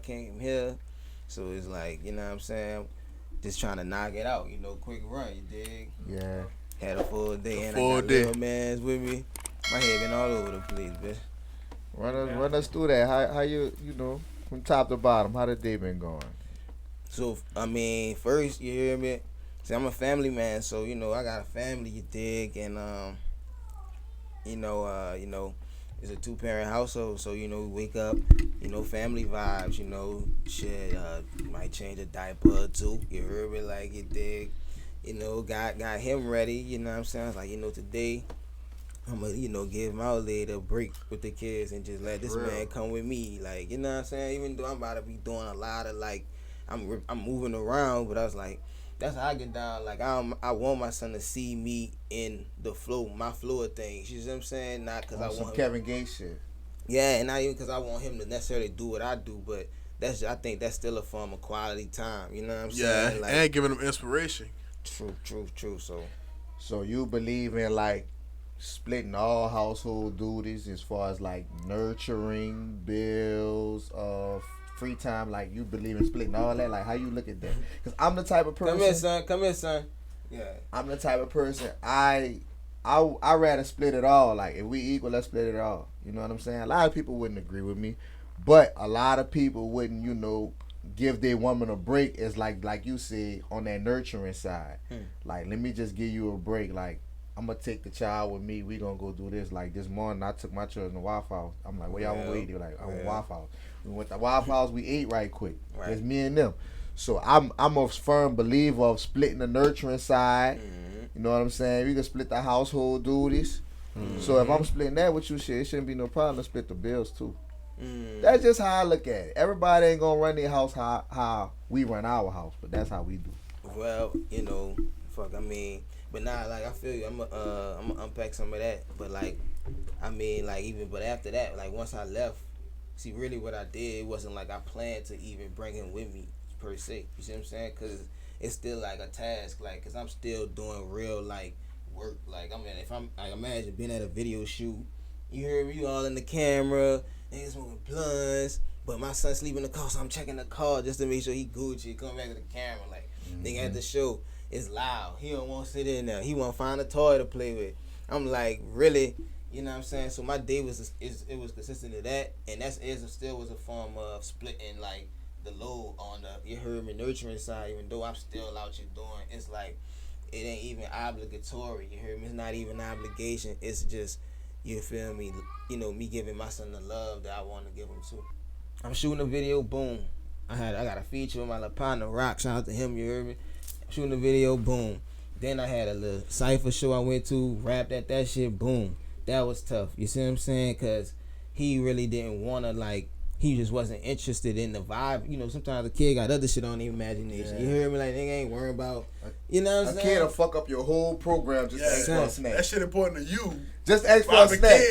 came here. So it's like, you know what I'm saying? Just trying to knock it out, you know, quick run, you dig? Yeah. Had a full day, and full I got day. little mans with me. My head been all over the place, bitch. Run us through that. How you know, from top to bottom, how the day been going? So, I mean, first, you hear me? See, I'm a family man, so, you know, I got a family, you dig? And, you know, it's a 2-parent household, so, you know, we wake up, you know, family vibes, you know, shit, might change a diaper or two, you heard me, like, you dig? You know, got him ready, you know what I'm saying? I was like, you know, today, I'm gonna, you know, give my old lady a break with the kids and just let this man come with me, like, you know what I'm saying? Even though I'm about to be doing a lot of, like, I'm moving around, but I was like, that's how I get down. Like, I want my son to see me in the flow, my flow of things. You know what I'm saying? Not because I want some him. Kevin Gates shit. Yeah, and not even because I want him to necessarily do what I do, but I think that's still a form of quality time. You know what I'm saying? Yeah, Like, and giving them inspiration. True. So you believe in like splitting all household duties as far as like nurturing, bills, free time, like you believe in splitting all that? Like, how you look at that? Because I'm the type of person. Come here, son. Yeah. I'm the type of person I rather split it all. Like, if we equal, let's split it all. You know what I'm saying? A lot of people wouldn't agree with me, but a lot of people wouldn't, you know, give their woman a break. It's like you said, on that nurturing side. Like, let me just give you a break. Like, I'm gonna take the child with me. We gonna go do this. Like, this morning, I took my children to Waffle House. I'm like, where y'all want to eat? They were like, I want Waffle House. We went to Waffle House. We ate right quick. Right. It's me and them. So I'm a firm believer of splitting the nurturing side. You know what I'm saying? We can split the household duties. So if I'm splitting that with you, shit, it shouldn't be no problem to split the bills too. That's just how I look at it. Everybody ain't gonna run their house how we run our house, but that's how we do. Well, you know, I mean, but nah, like, I feel you. I'm gonna unpack some of that, but like, I mean, like, but after that, like, once I left, see, really what I did, it wasn't like I planned to even bring him with me per se. You see what I'm saying? Because it's still like a task, like, because I'm still doing real, like, work. Like, I mean, if I'm, like, imagine being at a video shoot, you hear me, you all in the camera, niggas smoking blunts, but my son sleep in the car, so I'm checking the car just to make sure he Gucci, come back to the camera, like, nigga at the show, it's loud, he don't want to sit in there, he want to find a toy to play with. I'm like, really? You know what I'm saying? So my day was consistent of that, and still was a form of splitting, like, the load on the, you heard me, nurturing side. Even though I'm still out here doing, it's like, it ain't even obligatory, you heard me? It's not even obligation, it's just, you feel me, you know, me giving my son the love that I want to give him too. I'm shooting a video, boom, I got a feature with my little partner Rock, shout out to him, you heard me? I'm shooting a video, boom. Then I had a little cypher show I went to, rapped at that shit, boom. That was tough, you see what I'm saying? Because he really didn't want to, like, he just wasn't interested in the vibe. You know, sometimes a kid got other shit on their imagination. Yeah. You hear me? Like, nigga ain't worrying about, you know what I'm saying? A kid will fuck up your whole program just ask for a snack. That shit important to you. Just ask for a snack.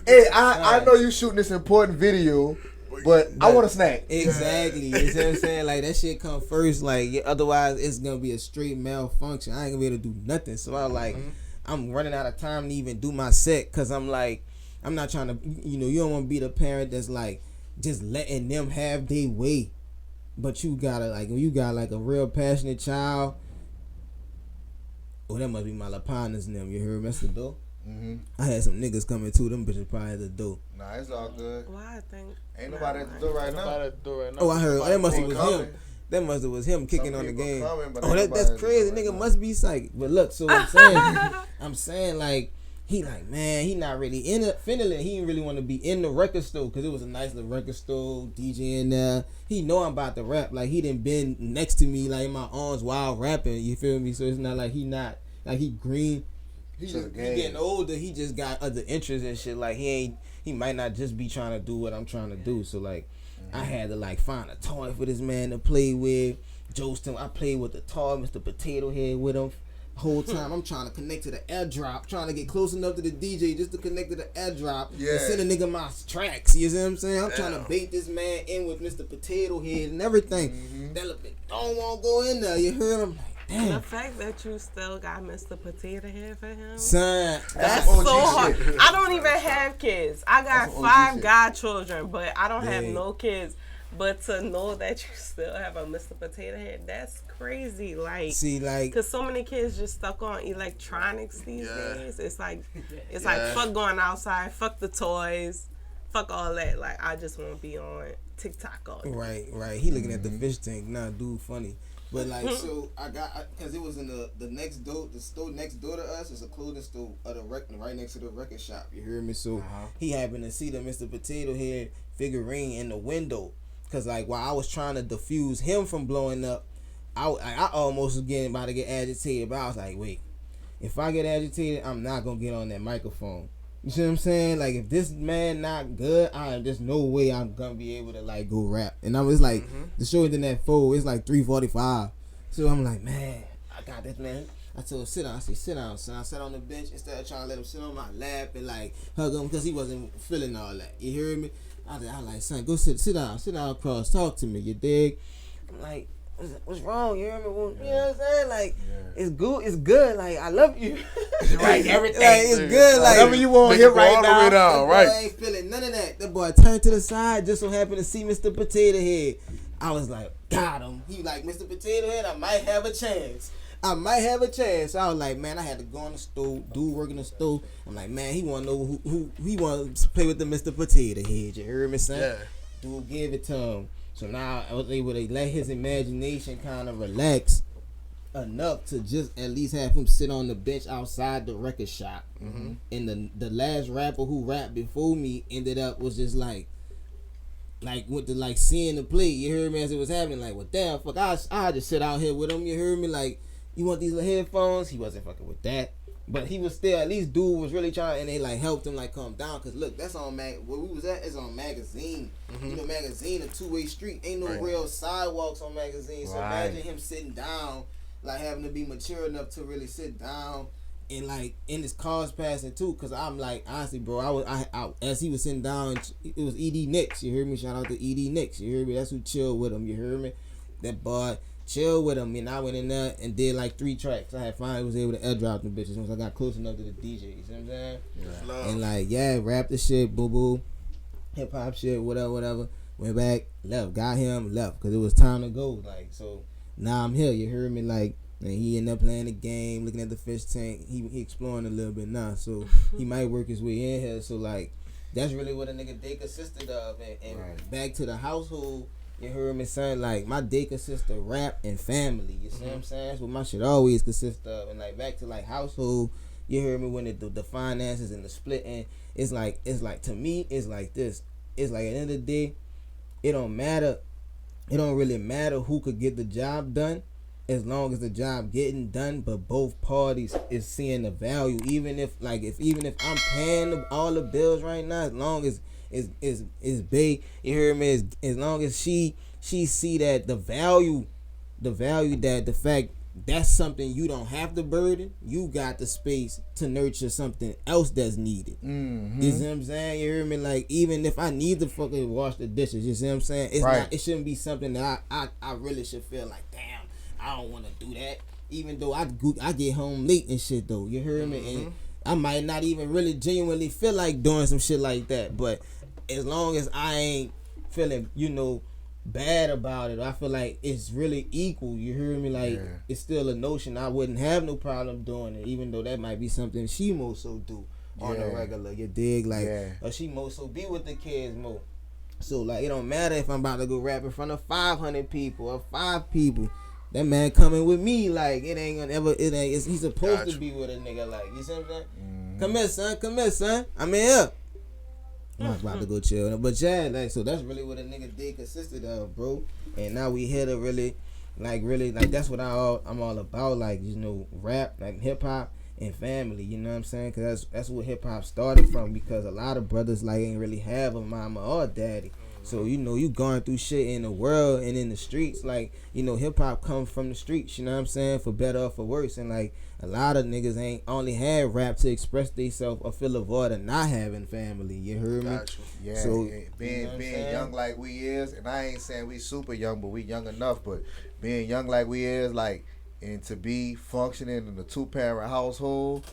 Hey, I know you shooting this important video, but I want a snack. Exactly. You see what I'm saying? Like, that shit come first. Like, otherwise, it's going to be a straight malfunction. I ain't going to be able to do nothing. So I like, I'm running out of time to even do my set because I'm like, I'm not trying to, you know, you don't want to be the parent that's like, just letting them have their way, but you gotta, like, when you got like a real passionate child, that must be my partners and them. You heard me? That's the door. I had some niggas coming too. Them bitches probably at the door. Nah, it's all good. Well, I think ain't nobody at the door right now. Oh, I heard. That must have was him. That must have was him kicking on the game. That's crazy. Nigga must be psyched. But look, so I'm saying like, he like, man, he not really in it. Finally, he didn't really want to be in the record store because it was a nice little record store, DJ in there. He know I'm about to rap. Like, he done been next to me, like, in my arms while rapping. You feel me? So it's not like he not, like, he green. He getting older. He just got other interests and shit. Like, he might not just be trying to do what I'm trying to do. So, like, I had to, like, find a toy for this man to play with. Jostin, I played with the toy, Mr. Potato Head with him. Whole time I'm trying to connect to the airdrop, trying to get close enough to the DJ just to connect to the airdrop and send a nigga my tracks. You see what I'm saying? I'm trying to bait this man in with Mr. Potato Head and everything. That little bit don't want to go in there. You heard him? Like, damn. The fact that you still got Mr. Potato Head for him, son, that's so hard. I don't even have kids. I got 5 godchildren, but I don't have no kids. But to know that you still have a Mr. Potato Head, that's crazy. Like, See, like, cause so many kids just stuck on electronics these Yeah. days. It's like Yeah. fuck going outside, fuck the toys, fuck all that. Like I just want to be on TikTok all day. right. He looking at the fish tank. Nah, dude, funny. But like, so I got because it was in the next door, the store next door to us is a clothing store of the right next to the record shop. You hear me? So he happened to see the Mr. Potato Head figurine in the window. Cause like while I was trying to diffuse him from blowing up, I almost was getting about to get agitated. But I was like, wait, if I get agitated, I'm not gonna get on that microphone. You see what I'm saying? Like if this man not good, there's no way I'm gonna be able to like go rap. And I was like, the show ended at 4. It's like 3:45. So I'm like, man, I got this, man. I told him sit down. I said sit down. So I sat on the bench instead of trying to let him sit on my lap and like hug him because he wasn't feeling all that. You hear me? I was like, son, go sit down across, talk to me. You dig? I'm like, what's wrong? You hear me? Well, you know what I'm saying? Like, it's good. Like, I love you. Right, everything. Like, it's good. Like, whatever you want Make here it go right all the now. way down, that right? boy ain't feeling none of that. That boy turned to the side, just so happened to see Mr. Potato Head. I was like, got him. He like, Mr. Potato Head, I might have a chance. So I was like, man, I had to go in the store, dude working the store. I'm like, man, he want to know who he want to play with the Mr. Potato Head. You heard me, son? Yeah. Dude gave it to him. So now I was able to let his imagination kind of relax enough to just at least have him sit on the bench outside the record shop. And the last rapper who rapped before me ended up was just like with the like seeing the play. You heard me as it was happening. Like, well, damn, fuck, I just sit out here with him. You heard me? Like, you want these little headphones? He wasn't fucking with that. But he was still, at least dude was really trying, and they like helped him like calm down. Cause look, that's on where we was at is on Magazine. You know, Magazine a two-way street. Ain't no real sidewalks on Magazine. So imagine him sitting down, like having to be mature enough to really sit down, and like in his cars passing too. Cause I'm like, honestly, bro, I as he was sitting down, it was Ed Nicks. You hear me? Shout out to Ed Nicks. You hear me? That's who chilled with him. You hear me? That boy chill with him, and I went in there and did like 3 tracks. I had finally was able to airdrop them bitches once I got close enough to the DJ. You see what I'm saying? Love. And like, rap the shit, boo, hip hop shit, whatever. Went back, left, got him, left, cause it was time to go. Like, so now I'm here. You heard me? Like, and he ended up playing the game, looking at the fish tank. He exploring a little bit now, so he might work his way in here. So like, that's really what a nigga day consisted of. And back to the household. You heard me saying, like, my day consists of rap and family. You see what I'm saying? That's what my shit always consists of. And like back to like household, you heard me when the finances and the splitting. It's like to me, it's like this. It's like at the end of the day, it don't matter. It don't really matter who could get the job done, as long as the job getting done. But both parties is seeing the value. Even if I'm paying all the bills right now, as long as is big. You hear me? As long as she see that the value that the fact that's something you don't have to burden. You got the space to nurture something else that's needed. You see what I'm saying? You hear me? Like, even if I need to fucking wash the dishes, you see what I'm saying? It's not. It shouldn't be something that I really should feel like, damn, I don't want to do that. Even though I get home late and shit though. You hear me? And I might not even really genuinely feel like doing some shit like that, but as long as I ain't feeling, bad about it, I feel like it's really equal. You hear me? Like, it's still a notion I wouldn't have no problem doing it, even though that might be something she most so do on the regular. You dig? Like, or she most so be with the kids more. So like, it don't matter if I'm about to go rap in front of 500 people or 5 people. That man coming with me, like, it ain't gonna ever. He's supposed to be with a nigga. Like, you see what I'm saying? Come here, son. I'm in here. I'm about to go chill. But yeah, like, so that's really what a nigga day consisted of, bro. And now we here to really, that's what I'm all about. Like, rap, like hip hop and family. You know what I'm saying? Cause that's what hip hop started from. Because a lot of brothers like ain't really have a mama or daddy. So, you going through shit in the world and in the streets. Like, hip hop comes from the streets, you know what I'm saying? For better or for worse. And like, a lot of niggas ain't only had rap to express themselves or fill a void of not having family. You heard me? Gotcha. Yeah, so being young like we is, and I ain't saying we super young, but we young enough. But being young like we is, like, and to be functioning in a 2-parent household,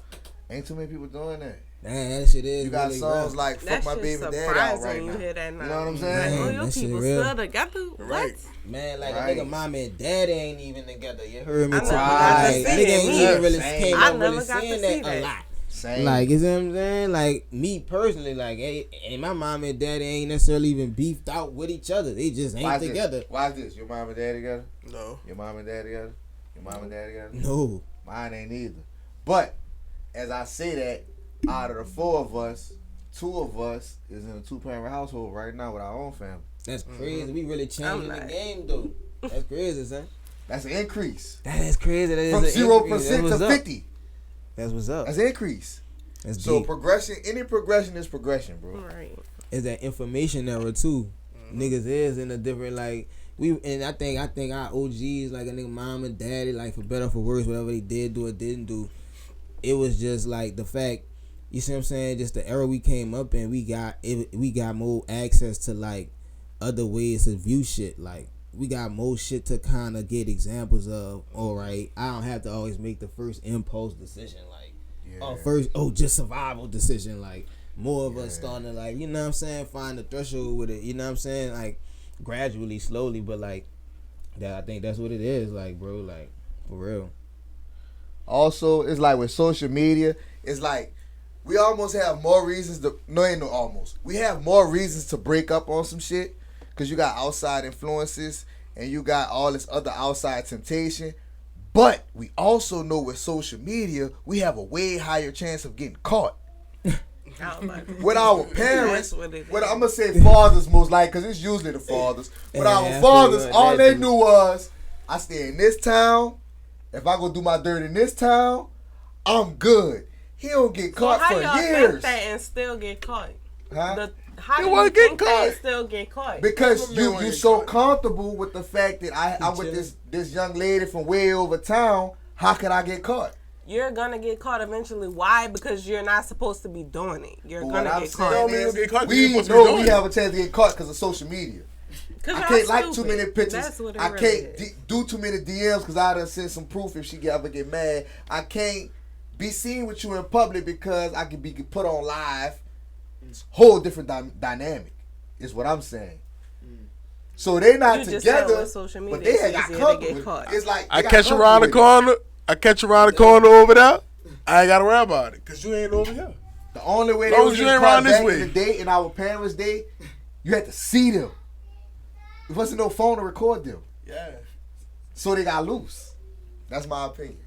ain't too many people doing that. Man, that shit is You got really songs real. like That "Fuck My shit's Baby Daddy" out surprising right when you now. hear that You now. know what I'm Like, saying? oh, your That shit people real. still together? Right. What? Man, like Right. a nigga mom and dad ain't even together. You heard me? I never Talk got to like, see nigga it. ain't Me. even really Same. came I up never really got to saying see that a that. lot. Same. Like, you see what I'm saying? Like, me personally, like, hey, and my mom and daddy ain't necessarily even beefed out with each other. They just ain't Watch together. This. Watch this. Your mom and dad together? No. Your mom and dad together? Your mom and dad together? No. Mine ain't either. But as I say that, out of the 4 of us, 2 of us is in a 2-parent household right now with our own family. That's crazy. We really changing the like- game, though. That's crazy, son. That's an increase. That is crazy. That is From an 0% increase. to 50. That's what's up. That's an increase. That's So deep. progression, any progression is progression, bro. Right. It's that information era too. Niggas is in a different like and I think our OGs like a nigga mom and daddy like for better or for worse whatever they did do or didn't do. It was just like the fact, you see what I'm saying? Just the era we came up in, we got more access to like other ways to view shit. Like we got more shit to kind of get examples of. All right, I don't have to always make the first impulse decision. Like just survival decision. Like more of us starting to like, you know what I'm saying, find the threshold with it. You know what I'm saying? Like gradually, slowly, but like that. I think that's what it is. Like bro, like for real. Also, it's like with social media, it's like we almost have more reasons to we have more reasons to break up on some shit because you got outside influences and you got all this other outside temptation. But we also know with social media, we have a way higher chance of getting caught. With our parents, That's what it is. I'm gonna say fathers most like, because it's usually the fathers. With Yeah, our I fathers, feel all that they too. knew was, I stay in this town. If I go do my dirt in this town, I'm good. He don't get So caught how for y'all years. think that and still get caught? Huh? How They do wanna you get think that caught. and still get caught? Because They you wanna get so caught. comfortable with the fact that I'm with this young lady from way over town. How could I get caught? You're gonna get caught eventually. Why? Because you're not supposed to be doing it. You're But what gonna I'm get saying caught. Don't mean is, you get caught 'cause we you're supposed to be know doing we it. have a chance to get caught because of social media. I can't like too many pictures. That's what it I really can't is. do too many DMs because I done send some proof if she ever get mad. I can't be seen with you in public because I can be put on live. It's a whole different dynamic is what I'm saying. So they not You just said together, with social but media, they it's got easier to comfortable. get caught. It's like I they got catch you around the comfortable with corner. I catch you around the corner over there. I ain't gotta worry about it because you ain't over here. it. The only way they Long was as you getting ain't caught around this back way. in the day, in our parents' day, you had to see them. There wasn't no phone to record them. Yeah. So they got loose. That's my opinion.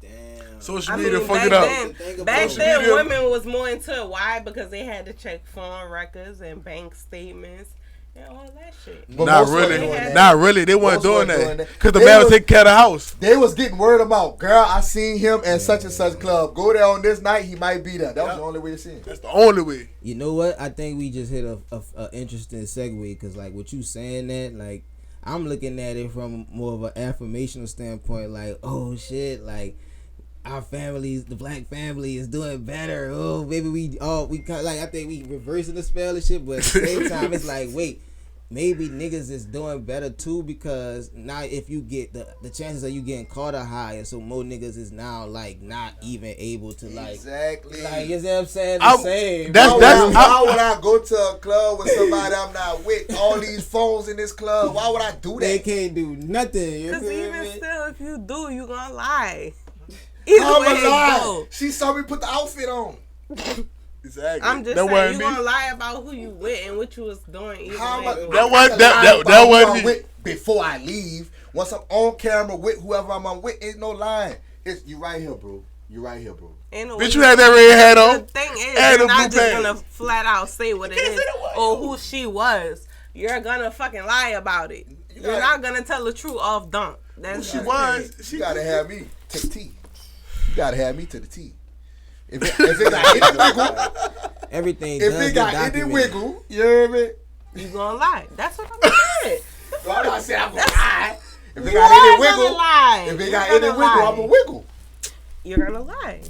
Damn. Social I media mean, fuck back it up. then, back Social then media- women was more into it. Why? Because they had to check phone records and bank statements and all that shit. But Not most wasn't really. doing that. Not really. They weren't Most doing wasn't doing that. that. Because the They man was was- taking care of the house. They was getting word about, girl, I seen him at such and such club. Go there on this night, he might be there. That was the only way to see him. That's the only way. You know what? I think we just hit a interesting segue because like what you saying that like I'm looking at it from more of an affirmational standpoint. Like oh shit, like our families, the black family is doing better. Oh maybe we like I think we reversing the spell and shit. But at the same time, it's like wait. Maybe niggas is doing better too because now if you get the chances of you getting caught are higher, so more niggas is now like not even able to like Exactly. like you see what I'm saying the I'm- same. Why would I go to a club with somebody I'm not with? All these phones in this club. Why would I do They that? can't do nothing. You Because feel even me? still, if you do, you gonna lie. Either I'm way it alive. go. She saw me put the outfit on. Exactly. I'm just that saying, wasn't you me. gonna lie about who you with and what you was doing. Either How way much? it That go. wasn't- I can lie that about who wasn't I'm me. with before I leave. Once I'm on camera with whoever I'm with, ain't no lying. It's you right here, bro. You right here, bro. Ain't no Bitch, way you had that red hat The on. thing is, And you're the not blue just pants. gonna flat out say what it can't is say that word, or yo. who she was. You're gonna fucking lie about it. You're gotta- not gonna tell the truth off dump. That's She just was. it. She You gotta have me to the T. You gotta have me to the T. If it got any wiggle, Everything if does it get got any documented. wiggle, you hear me? You gonna lie. That's what I'm saying. Well, I'm not saying I'm gonna lie. If it You got are any gonna wiggle, lie. if it You're got any gonna wiggle, lie. I'm gonna wiggle. You're gonna lie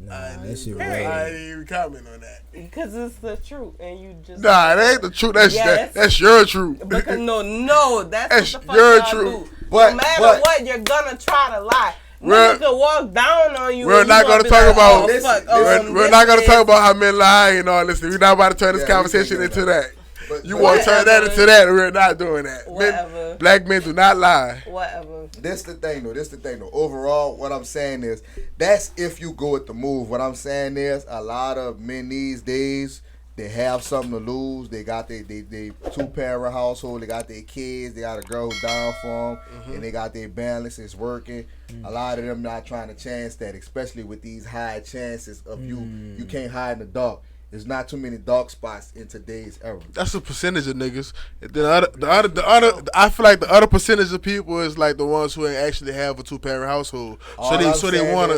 Nah, that shit I right. didn't even comment on that. because it's the truth, and you just Nah, it ain't the truth. That's Yes. that's your truth. Because no, that's That's what the fuck your y'all truth. do. But- no matter but- what, you're gonna try to lie. Niggas could walk down on you. We're and not you going gonna to be talk like, about. oh, fuck, We're not going to talk about how men lie and all this. We're not about to turn this Yeah, we conversation can into do that. But You want to turn that into that? We're not doing that. Whatever. Black men do not lie. Whatever. This the thing though. Overall, what I'm saying is that's if you go with the move. What I'm saying is a lot of men these days, they have something to lose. They got they 2-parent household. They got their kids. They got a girl who's down for them, and they got their balance. It's working. A lot of them not trying to chance that, especially with these high chances of you can't hide in the dark. There's not too many dark spots in today's era. That's a percentage of niggas. And then the other, I feel like the other percentage of people is like the ones who actually have a 2-parent household. So they want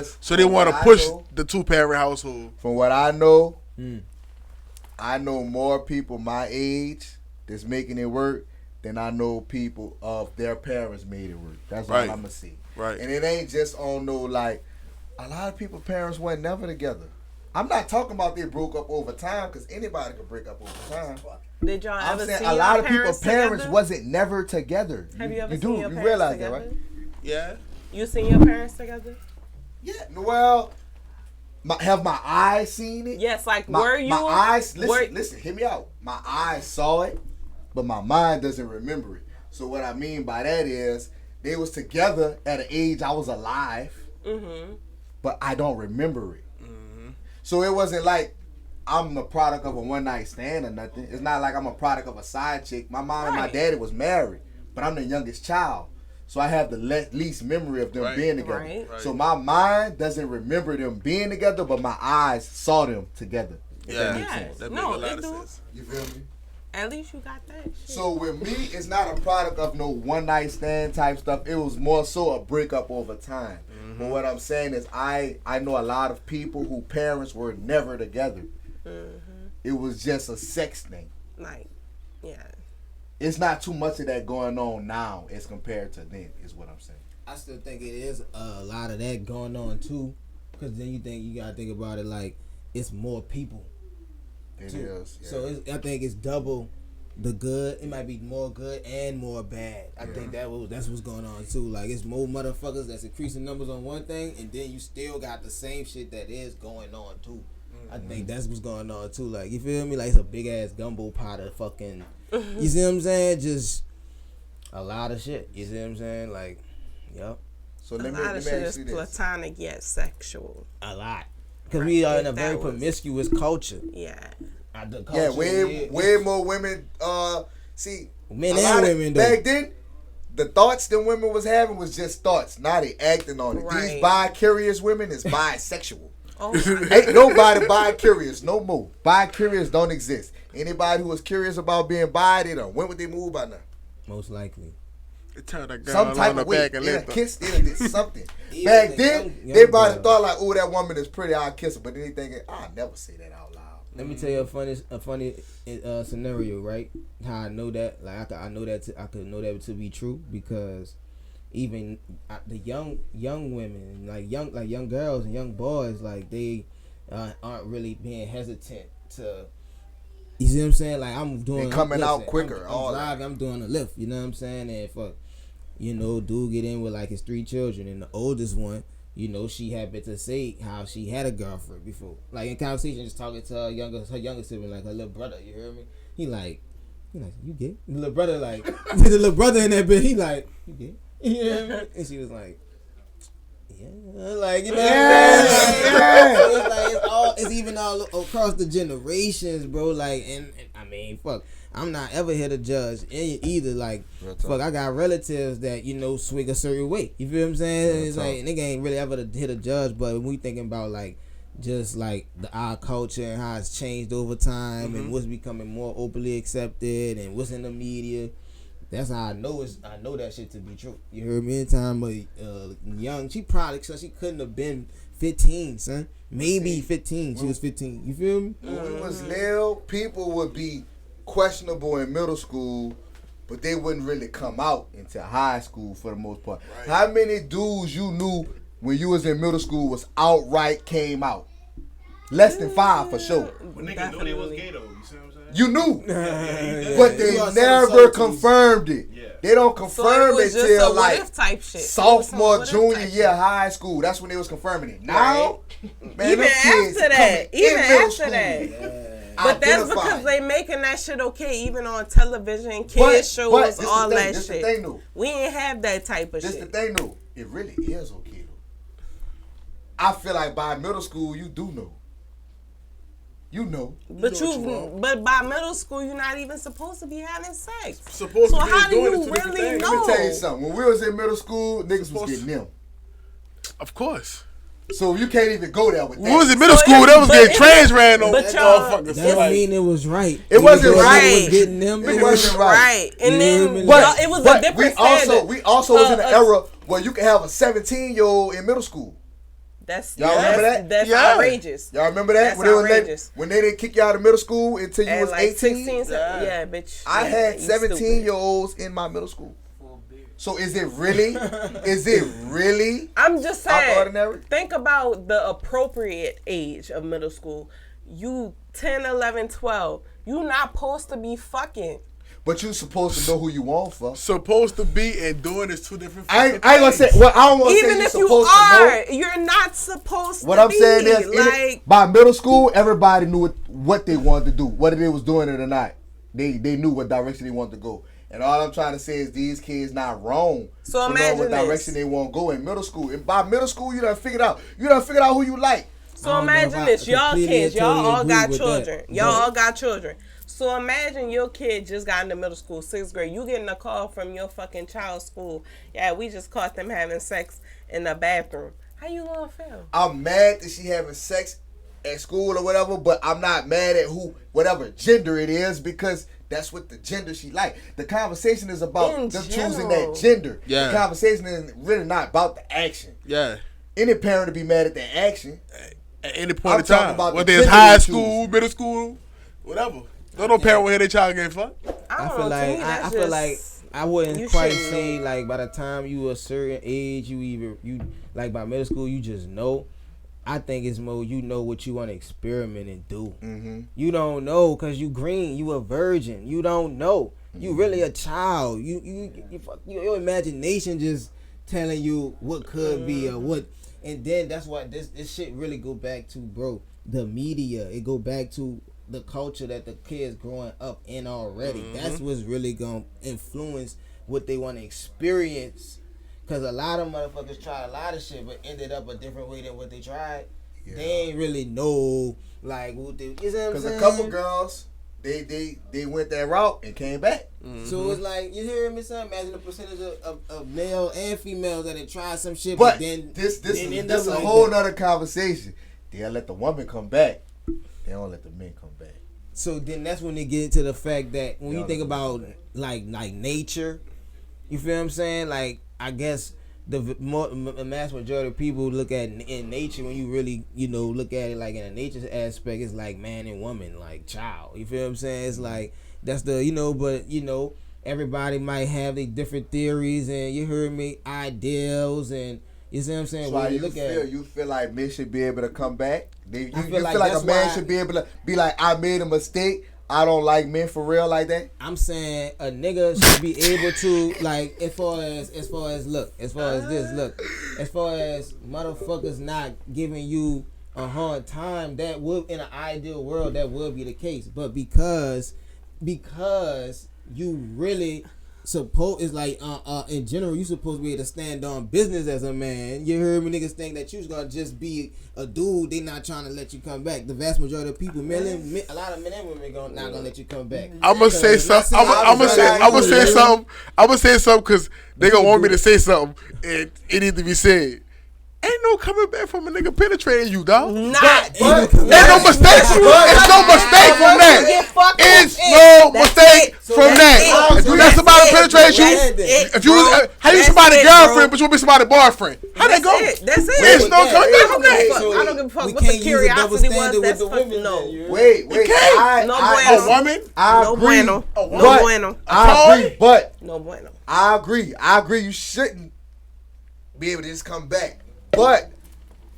to push the 2-parent household. From what I know, I know more people my age that's making it work than I know people of their parents made it work. That's what I'm gonna see. Right. And it ain't just on no like a lot of people parents weren't never together. I'm not talking about they broke up over time because anybody could break up over time. Did y'all ever see a lot of people's parents together? wasn't never together. Have you ever you seen do your you parents realize together? that, right? Yeah. You seen your parents together? Yeah. Well, have my eyes seen it? Yes. Like My eyes. Listen. Hear me out. My eyes saw it, but my mind doesn't remember it. So what I mean by that is they was together at an age I was alive, but I don't remember it. So it wasn't like I'm the product of a one-night stand or nothing. It's not like I'm a product of a side chick. My mom and my daddy was married, but I'm the youngest child. So I have the least memory of them being together. Right. So my mind doesn't remember them being together, but my eyes saw them together. If that makes sense. That makes a lot of sense. You feel me? At least you got that shit. So with me, it's not a product of no one-night stand type stuff. It was more so a breakup over time. But what I'm saying is I know a lot of people whose parents were never together. It was just a sex thing. Like, yeah. it's not too much of that going on now as compared to then, is what I'm saying. I still think it is a lot of that going on too, because then you gotta think about it like it's more people. It is. Yeah. So I think it's double the good. It might be more good and more bad. I think that's what's going on too. Like it's more motherfuckers that's increasing numbers on one thing, and then you still got the same shit that is going on too. I think that's what's going on too. Like, you feel me? Like it's a big ass gumbo pot of fucking. You see what I'm saying? Just a lot of shit. You see what I'm saying? Like, yep. So A let me lot of ask shit you is this. platonic yet sexual. A lot. Because we are in a very That was- promiscuous culture. Yeah. The Yeah, culture way more women. See, men a and lot of- women though. back then, the thoughts that women was having was just thoughts. Now they acting on it. Right. These bi-curious women is bisexual. Oh, my Ain't nobody bi-curious no more. Bi-curious don't exist. Anybody who was curious about being bi, they done went with their move by now. Most likely. It turned that girl Some type on the of way. back They and done left her. kissed, they done did something. Even Back the then, young everybody girl. thought like, oh, that woman is pretty, I'll kiss her. But then they thinking, I'll never say that out loud. Let me tell you a funny scenario, right? How I know that, like I know that I could know that to be true because even the young women, like young girls and young boys, like they aren't really being hesitant to. You see what I'm saying? Like I'm doing. They coming out listen, quicker, I'm all driving. I'm doing a lift. You know what I'm saying? And fuck, dude get in with like his 3 children, and the oldest one. She happened to say how she had a girlfriend before. Like in conversation, just talking to her younger sibling, like her little brother. You hear me? He like, you gay? The little brother like, the little brother in that bit. He like, you gay? You hear me? And she was like, yeah, like So it's like it's even all across the generations, bro. Like, and I mean, fuck. I'm not ever here to judge either. Like, fuck, I got relatives that swing a certain way. You feel what I'm saying? It's like nigga ain't really ever here to judge. But when we thinking about like just like our culture and how it's changed over time and what's becoming more openly accepted and what's in the media, that's how I know that shit to be true. You heard me? In time of young, she couldn't have been 15, son. Maybe 15. She was 15. You feel me? When we was little, people would be questionable in middle school, but they wouldn't really come out into high school for the most part. Right. How many dudes you knew when you was in middle school was outright came out? Less than 5 for sure. But niggas knew they was gay though. You see what I'm saying? You knew, Yeah, but they never confirmed it. Yeah. They don't So confirm it was it just till a what like if type shit. sophomore, What if junior type year shit. high school. That's when they was confirming it. Now, man, Even them kids after that, coming even in middle after school. that. But that's because identifying. they making that shit okay, even on television, kids But shows, this all the thing, that this shit. the thing, though. We ain't have that type of This shit. the thing, though. It really is okay, though. I feel like by middle school, you do know. You know. But by middle school, you're not even supposed to be having sex. Supposed So to be how do doing you it two different really things. know? Let me tell you something. When we was in middle school, niggas was getting them. Of course. So you can't even go there with that. When we was in middle So school, if- that was but getting if- trans ran on but that y'all- motherfucker. That So don't like, mean it was right. It wasn't Even though right. they was getting them. It wasn't right. Right. And You then hear me? But it was a but different we also was in an Uh, era where you could have a 17-year-old in middle school. That's Y'all remember that? That's Yeah. outrageous. Y'all remember that? That's When they was outrageous. when they didn't kick you out of middle school until you At was like 18? 16, yeah, bitch. I yeah, had you stupid. 17-year-olds in my middle school. So is it really? Is it really? I'm just Out the saying. ordinary? Think about the appropriate age of middle school. You 10, 11, 12. You not supposed to be fucking. But you supposed to know who you want for. supposed to be and doing is two different. I ain't fucking gonna say. things. Well, I don't want to say Even you're if you supposed are, to know. you're not supposed What to I'm be. saying is, like, by middle school, everybody knew what they wanted to do, whether they was doing it or not. They knew what direction they wanted to go. And all I'm trying to say is these kids not wrong. So for knowing imagine what this. direction they want to go in middle school. And by middle school, you done figured out. You done figured out who you like. So I don't know imagine if I this, y'all completely kids, and y'all totally all agree got with children. that. Y'all But- all got children. So imagine your kid just got into middle school, 6th grade. You getting a call from your fucking child's school. Yeah, we just caught them having sex in the bathroom. How you gonna feel? I'm mad that she having sex at school or whatever, but I'm not mad at whatever gender it is, because that's what the gender she like. The conversation is about In them choosing general. that gender. Yeah. The conversation is really not about the action. Yeah. Any parent to be mad at the action. At any point I'm in talking time, about the whether it's gender high they school, middle school, whatever. No parent will hear their child getting fucked. I I don't feel know, to me, like that's I feel just- like I wouldn't you quite shouldn't say know. like by the time you a certain age you like by middle school you just know. I think it's more you know what you want to experiment and do. Mm-hmm. You don't know because you green, you a virgin. You don't know. You really a child. Your imagination just telling you what could be or what. And then that's why this shit really go back to, bro, the media. It go back to the culture that the kids growing up in already. That's what's really gonna influence what they want to experience. Cause a lot of motherfuckers try a lot of shit, but ended up a different way than what they tried. Yeah. They ain't really know like what they. You know what I'm Because saying? a couple girls, they went that route and came back. So it's like you hear me, son. Imagine the percentage of male and females that have tried some shit, But then this then is end this up a like whole that. nother conversation. They'll let the woman come back. They don't let the men come back. So then that's when they get into the fact that when Y'all you think know about that. like nature, you feel what I'm saying? Like I guess the mass majority of people look at in nature when you really look at it like in a nature aspect, it's like man and woman, like child. You feel what I'm saying? It's like that's the but everybody might have their different theories and you heard me ideals and you see what I'm saying. That's When why you look at you feel like men should be able to come back. You I feel feel like like a that's man why- should be able to be like, I made a mistake. I don't like men for real like that. I'm saying a nigga should be able to like as far as this look, as far as motherfuckers not giving you a hard time, that would in an ideal world that would be the case. But because you really is like in general you supposed to be able to stand on business as a man. You heard me, niggas think that you was gonna just be a dude. They not trying to let you come back. The vast majority of people, a lot of men and women not gonna let you come back. I'm gonna say something. I'm gonna say something. I'm gonna say something because they gonna want me to say something, and it need to be said. Ain't no coming back from a nigga penetrating you, dog. Not. Ain't no mistake. It's no mistake from that. It's no mistake from that. That's somebody penetrate you. If you how you somebody's girlfriend, but you be somebody's boyfriend? How that go? That's it. There's no coming back from that. I don't give a fuck We what the can't use a double curiosity standard was. That's with the fucking women. no. then, you heard? Wait. can't. No I bueno. A woman? I No agree. bueno. A woman? No bueno. I agree, but No bueno. I agree. You shouldn't be able to just come back. But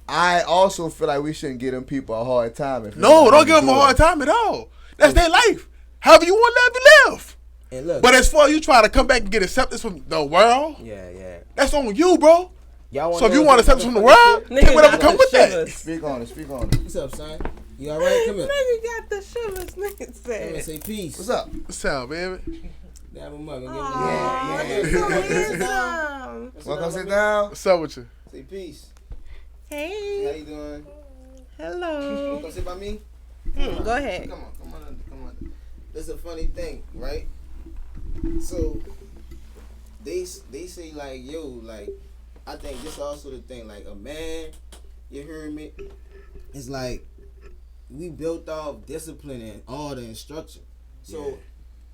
I also feel like we shouldn't give them people a hard time. No, don't give them a hard time at all. That's their life. However you want to live, you live. And look, But as far as you try to come back and get acceptance from the world, Yeah. that's on you, bro. y'all So if you want acceptance from the world, Nigga take whatever got come the with that. shivers. Speak on it. what's up, son? You all right? Come here. Nigga got the shivers. Nigga Come here, said. say peace. What's up? What's up, baby? Dab him up and give him Aw, a that's so handsome. Welcome, sit down. What's up with you? Say peace. How Hey. you doing? Hello. Come sit by me. Go ahead. Come on. That's a funny thing, right? So they say like, yo, like I think this also the thing, like a man, you heard me? It's like we built off discipline and order and structure. So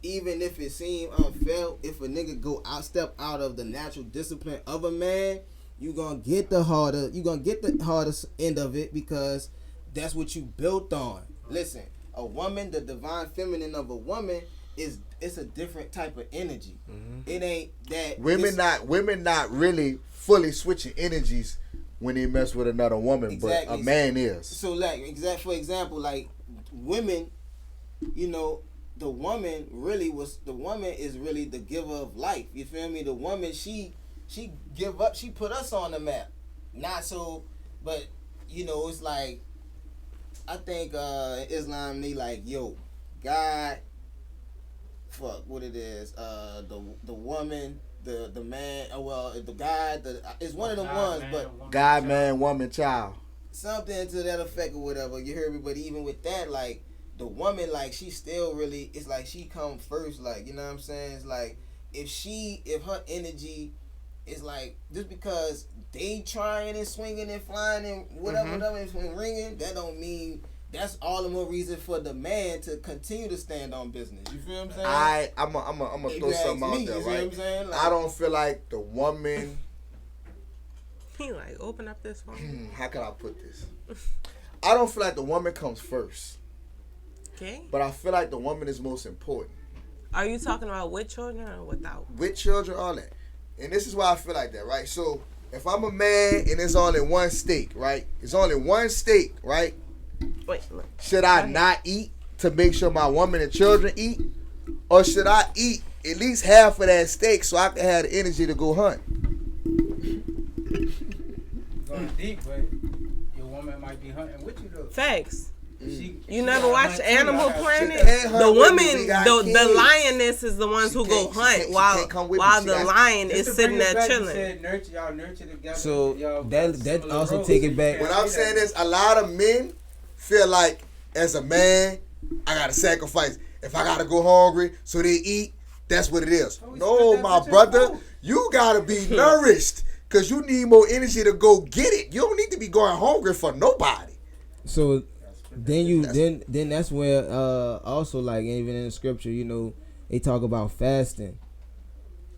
even if it seem unfair, if a nigga step out of the natural discipline of a man, you gonna get the hardest end of it because that's what you built on. Listen, a woman, the divine feminine of a woman it's a different type of energy. It ain't that Women not really fully switching energies when they mess with another woman, Exactly. but a man is. So like for example, like women, you know, the woman is really the giver of life. You feel me? The woman she give up, she put us on the map. Not so, but you know, it's like I think Islam they like, yo, God, fuck what it is, the woman, the man, the guy, it's one of the ones, but God, man, woman, child. something to that effect or whatever. You heard me? But even with that, like the woman, like she still really, it's like she come first. Like, you know what I'm saying? It's like if her energy is like just because they trying and swinging and flying and whatever, and ringing, that don't mean that's all the more reason for the man to continue to stand on business. You feel what I'm saying? I'm gonna If throw you ask something me, out there, you see what right? I'm saying? Like, I don't feel like the woman. He like, open up this phone. How can I put this? I don't feel like the woman comes first, Okay. but I feel like the woman is most important. Are you talking about with children or without? With children, all that. And this is why I feel like that, right? So if I'm a man and it's only one steak, right? It's only one steak, right? Wait, look. Should I not eat to make sure my woman and children eat? Or should I eat at least half of that steak so I can have the energy to go hunt? Going deep, but your woman might be hunting with you though. Facts. She You never got watched hunt too, Animal I got Planet? She can't hunt The with me, women, we got the kids. lioness is the ones She who go can't- she hunt can't- she while can't come with me. She the got- lion Just is to sitting bring it there back, you chilling. said nurture, y'all nurture together. So y'all that similar also roles, take so it you back. can't What I'm say saying that. is a lot of men feel like as a man, I gotta sacrifice. If I gotta go hungry so they eat, that's what it is. Oh, we No, split that my bitch in brother, four. you gotta be nourished because you need more energy to go get it. You don't need to be going hungry for nobody. So then that's where also like even in the scripture, you know, they talk about fasting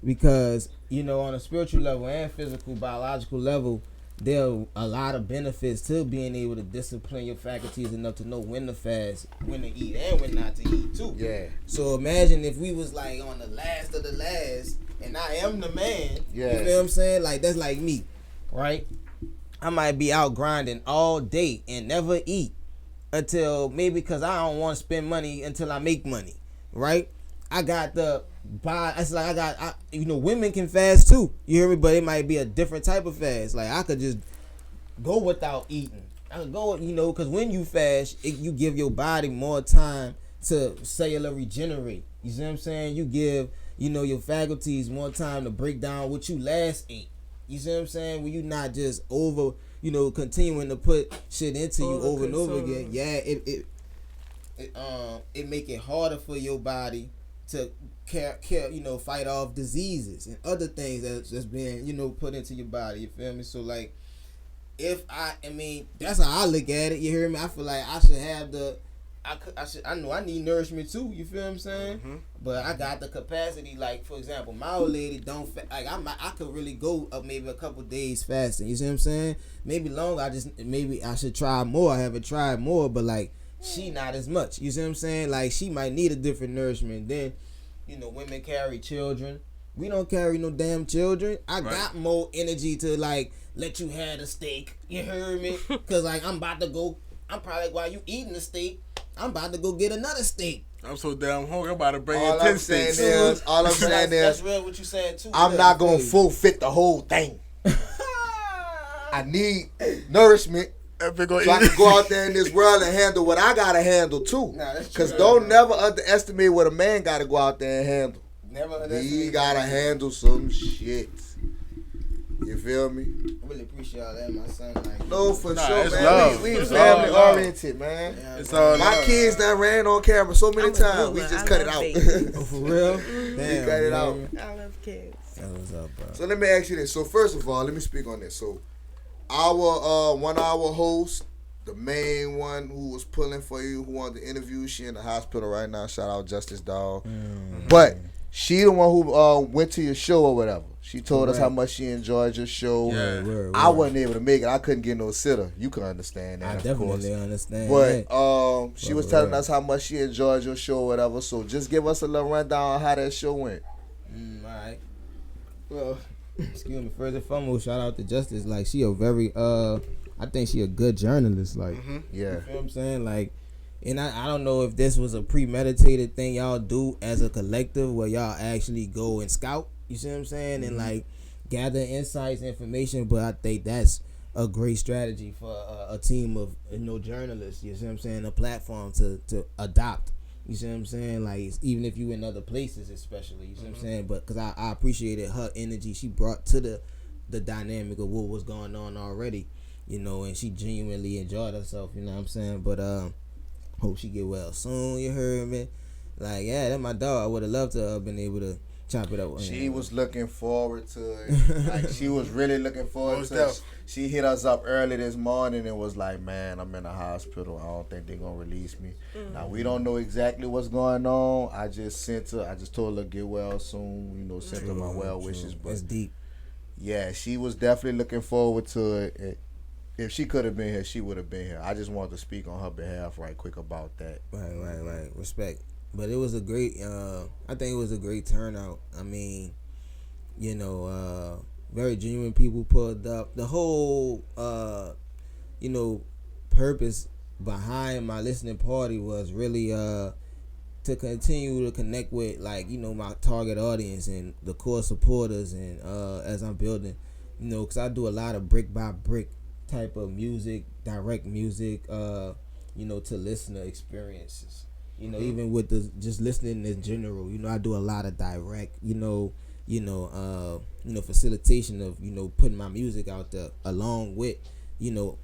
because you know on a spiritual level and physical biological level there are a lot of benefits to being able to discipline your faculties enough to know when to fast, when to eat, and when not to eat too. Yeah. So imagine if we was like on the last of the last and I am the man. Yeah. You feel what I'm saying? Like that's like me, right? I might be out grinding all day and never eat until maybe because I don't want to spend money until I make money, right? I got the buy. It's like you know, women can fast too. You hear me? But it might be a different type of fast. Like I could just go without eating. I could go, you know, because when you fast, you give your body more time to cellular regenerate. You see what I'm saying? You give, you know, your faculties more time to break down what you last ate. You see what I'm saying? When you not just over, you know, continuing to put shit into you over and over again. Yeah, it make it harder for your body to care, you know, fight off diseases and other things that's being, you know, put into your body. You feel me? So like, if I mean, that's how I look at it. You hear me? I feel like I should have I know I need nourishment too. You feel what I'm saying? Mm-hmm. But I got the capacity. Like for example, my old lady don't I could really go up maybe a couple days fasting. You see what I'm saying? Maybe longer. Maybe I should try more. I haven't tried more, but like she not as much. You see what I'm saying? Like she might need a different nourishment. Then, you know, women carry children. We don't carry no damn children. I got more energy to like let you have a steak. You heard me? Cause like I'm about to go. I'm probably while you eating the steak, I'm about to go get another steak. I'm so damn hungry. I'm about to bring in All 10 I'm saying sticks. That's real what you said too. I'm not gonna fulfill the whole thing. I need nourishment. So I can go out there in this world and handle what I gotta handle too. Cause don't never underestimate what a man gotta go out there and handle. Never underestimate. He gotta handle some shit. You feel me? I really appreciate all that, my son. Like, No, for sure, it's man. love. We It's family all love. oriented, man. It's all My love. kids done ran on camera so many I'm a times. good We one. just I cut it love out. babies. oh, for real? Damn, cut it out. I love kids. That was up, bro. So let me ask you this. So first of all, let me speak on this. So our one of our hosts, the main one who was pulling for you, who wanted to interview, she in the hospital right now. Shout out Justice Dog. But she the one who went to your show or whatever. She told us how much she enjoyed your show. Yeah. Word, I word. wasn't able to make it. I couldn't get no sitter. You can understand that, I of course. definitely understand. But that. she was telling us how much she enjoyed your show or whatever. So just give us a little rundown on how that show went. All right. Well, excuse me. First and foremost, shout out to Justice. Like, she a very I think she a good journalist. Like, Yeah. you feel what I'm saying? Like, and I don't know if this was a premeditated thing y'all do as a collective where y'all actually go and scout. You see what I'm saying? And like gather insights, information. But I think that's a great strategy for a team of journalists. You see what I'm saying? A platform to adopt. You see what I'm saying? Like, even if you in other places, especially. You see what I'm saying? But because I appreciated her energy she brought to the dynamic of what was going on already. And she genuinely enjoyed herself. You know what I'm saying? But hope she get well soon. You heard me? Like, yeah, that's my dog. I would have loved to have been able to chop it up with She him. was looking forward to it. Like, she was really looking forward to it. She hit us up early this morning and was like, man, I'm in the hospital. I don't think they're going to release me. Now, we don't know exactly what's going on. I just told her get well soon. Sent her my well wishes. But That's deep. yeah, she was definitely looking forward to it. If she could have been here, she would have been here. I just wanted to speak on her behalf right quick about that. Right. Respect. But it was a great, I think it was a great turnout. I mean, very genuine people pulled up. The whole, purpose behind my listening party was really to continue to connect with, my target audience and the core supporters. And as I'm building, because I do a lot of brick by brick type of music, direct music, to listener experiences. Even with the just listening in general, I do a lot of direct, facilitation of, putting my music out there along with,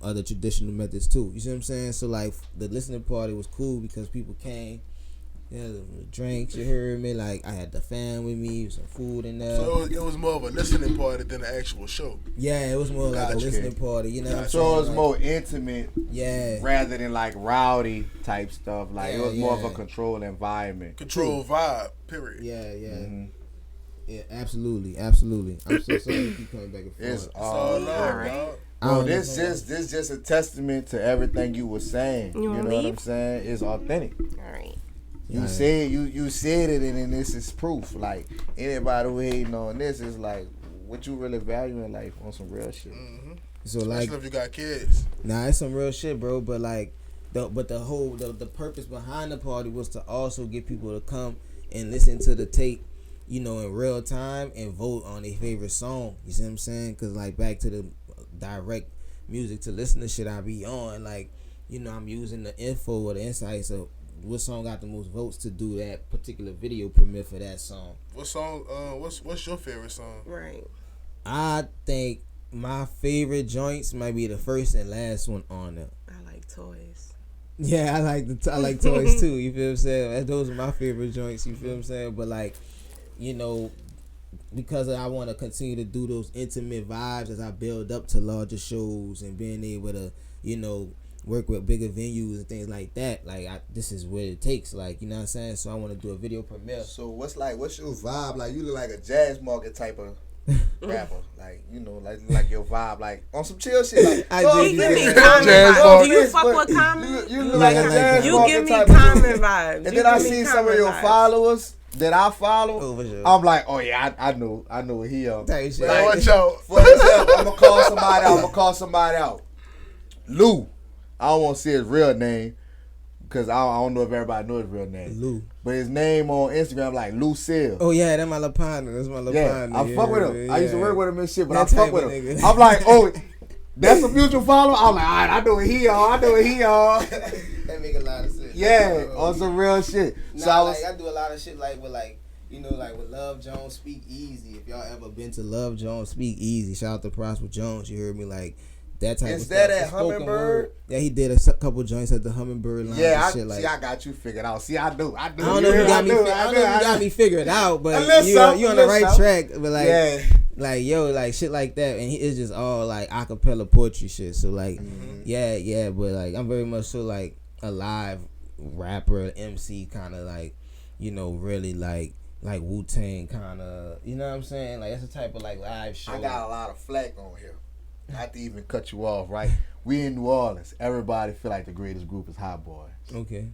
other traditional methods too. You see what I'm saying? So like the listening party was cool because people came, drinks, you heard me, like I had the fam with me, some food in there. So it was more of a listening party than an actual show. Yeah, it was more like a listening party, what I'm So saying? it was Like, more intimate, yeah, rather than like rowdy type stuff. Like it Yeah, was more of yeah. a controlled environment. Control vibe, period. yeah. Yeah, absolutely. I'm so sorry you keep coming back and forth. It's All all love, right. dog. Bro, this just a testament to everything you were saying. You You wanna know what I'm leave? saying? It's authentic. All right. You said you said it, and then this is proof. Like anybody who hating on this is like, what you really value in life on some real shit. So like, Especially if you got kids. nah, it's some real shit, bro. But like, the purpose behind the party was to also get people to come and listen to the tape, in real time and vote on their favorite song. You see what I'm saying? Cause like back to the direct music to listener shit I be on, like, I'm using the info or the insights of what song got the most votes to do that particular video premiere for that song. What song? What's your favorite song? Right. I think my favorite joints might be the first and last one on there. I like toys. Yeah, I like toys too. You feel what I'm saying? Those are my favorite joints. You feel what I'm saying? But like, because I want to continue to do those intimate vibes as I build up to larger shows and being able to, work with bigger venues and things like that. Like, this is what it takes. Like, you know what I'm saying? So I want to do a video premiere. So what's your vibe? Like you look like a jazz market type of rapper. Like like your vibe, like on some chill shit. Like, I so do. You give me I'm common Jazz vibes. market. Do you fuck with common? You look like a jazz You market give me type of common dude. vibes. And You then I give me see some of common your vibes. followers that I follow. Oh, for sure. I'm like, oh yeah, I know what he on. Type shit. Like, Watch out. for example, I'm gonna call somebody out. Lou. I don't want to say his real name, because I don't know if everybody knows his real name. Lou. But his name on Instagram like Lucille. Oh yeah, that's my little partner. That's my little Yeah, partner. I fuck with him. I used to work with him and shit, but That I fuck type with of him. nigga. I'm like, oh, that's a mutual follower. I'm like, all right, I know what he on. That make a lot of sense. Yeah, on some real shit. Nah, So I do a lot of shit like with with Love Jones Speak Easy. If y'all ever been to Love Jones Speak Easy, shout out to Prosper Jones. You heard me like that type of stuff. that at The spoken Hummingbird? word. Yeah, he did a couple joints at the Hummingbird line. yeah, and shit like. I got you figured out. See, I do. I don't know if you got me. I don't know if you got me figured out, but you on the right track. But like, Yeah. like yo, like shit like that, and it's just all like acapella poetry shit. So like, yeah, but like I'm very much so like a live rapper, MC kind of like, really like Wu-Tang kind of, you know what I'm saying? Like that's the type of like live show. I got a lot of flack on here. Not to even cut you off, right? We in New Orleans. Everybody feel like the greatest group is Hot Boys. Okay.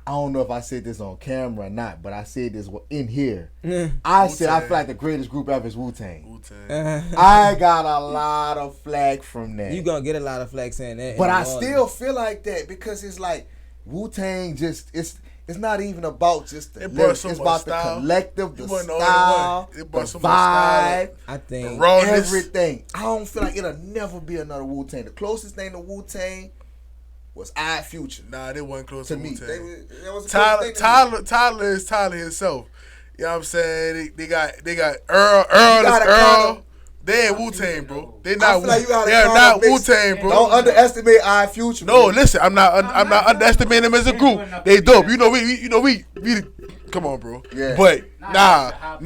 I don't know if I said this on camera or not, but I said this in here. I said I feel like the greatest group ever is Wu-Tang. I got a lot of flack from that. You gonna get a lot of flack saying that. But I still feel like that because it's like Wu-Tang just it's not even about just the lyrics. It's about the collective, the style, the vibe, I think everything. I don't feel like it'll never be another Wu-Tang. The closest thing to Wu-Tang was I Future. Nah, they wasn't close To to me, Wu-Tang. Tyler is Tyler himself. You know what I'm saying? They got Earl. They ain't Wu-Tang, bro. They not. They are not Wu-Tang, bro. Don't underestimate I Future. No, listen. I'm not underestimating them as a group. They dope. We. Come on, bro. Yeah. But not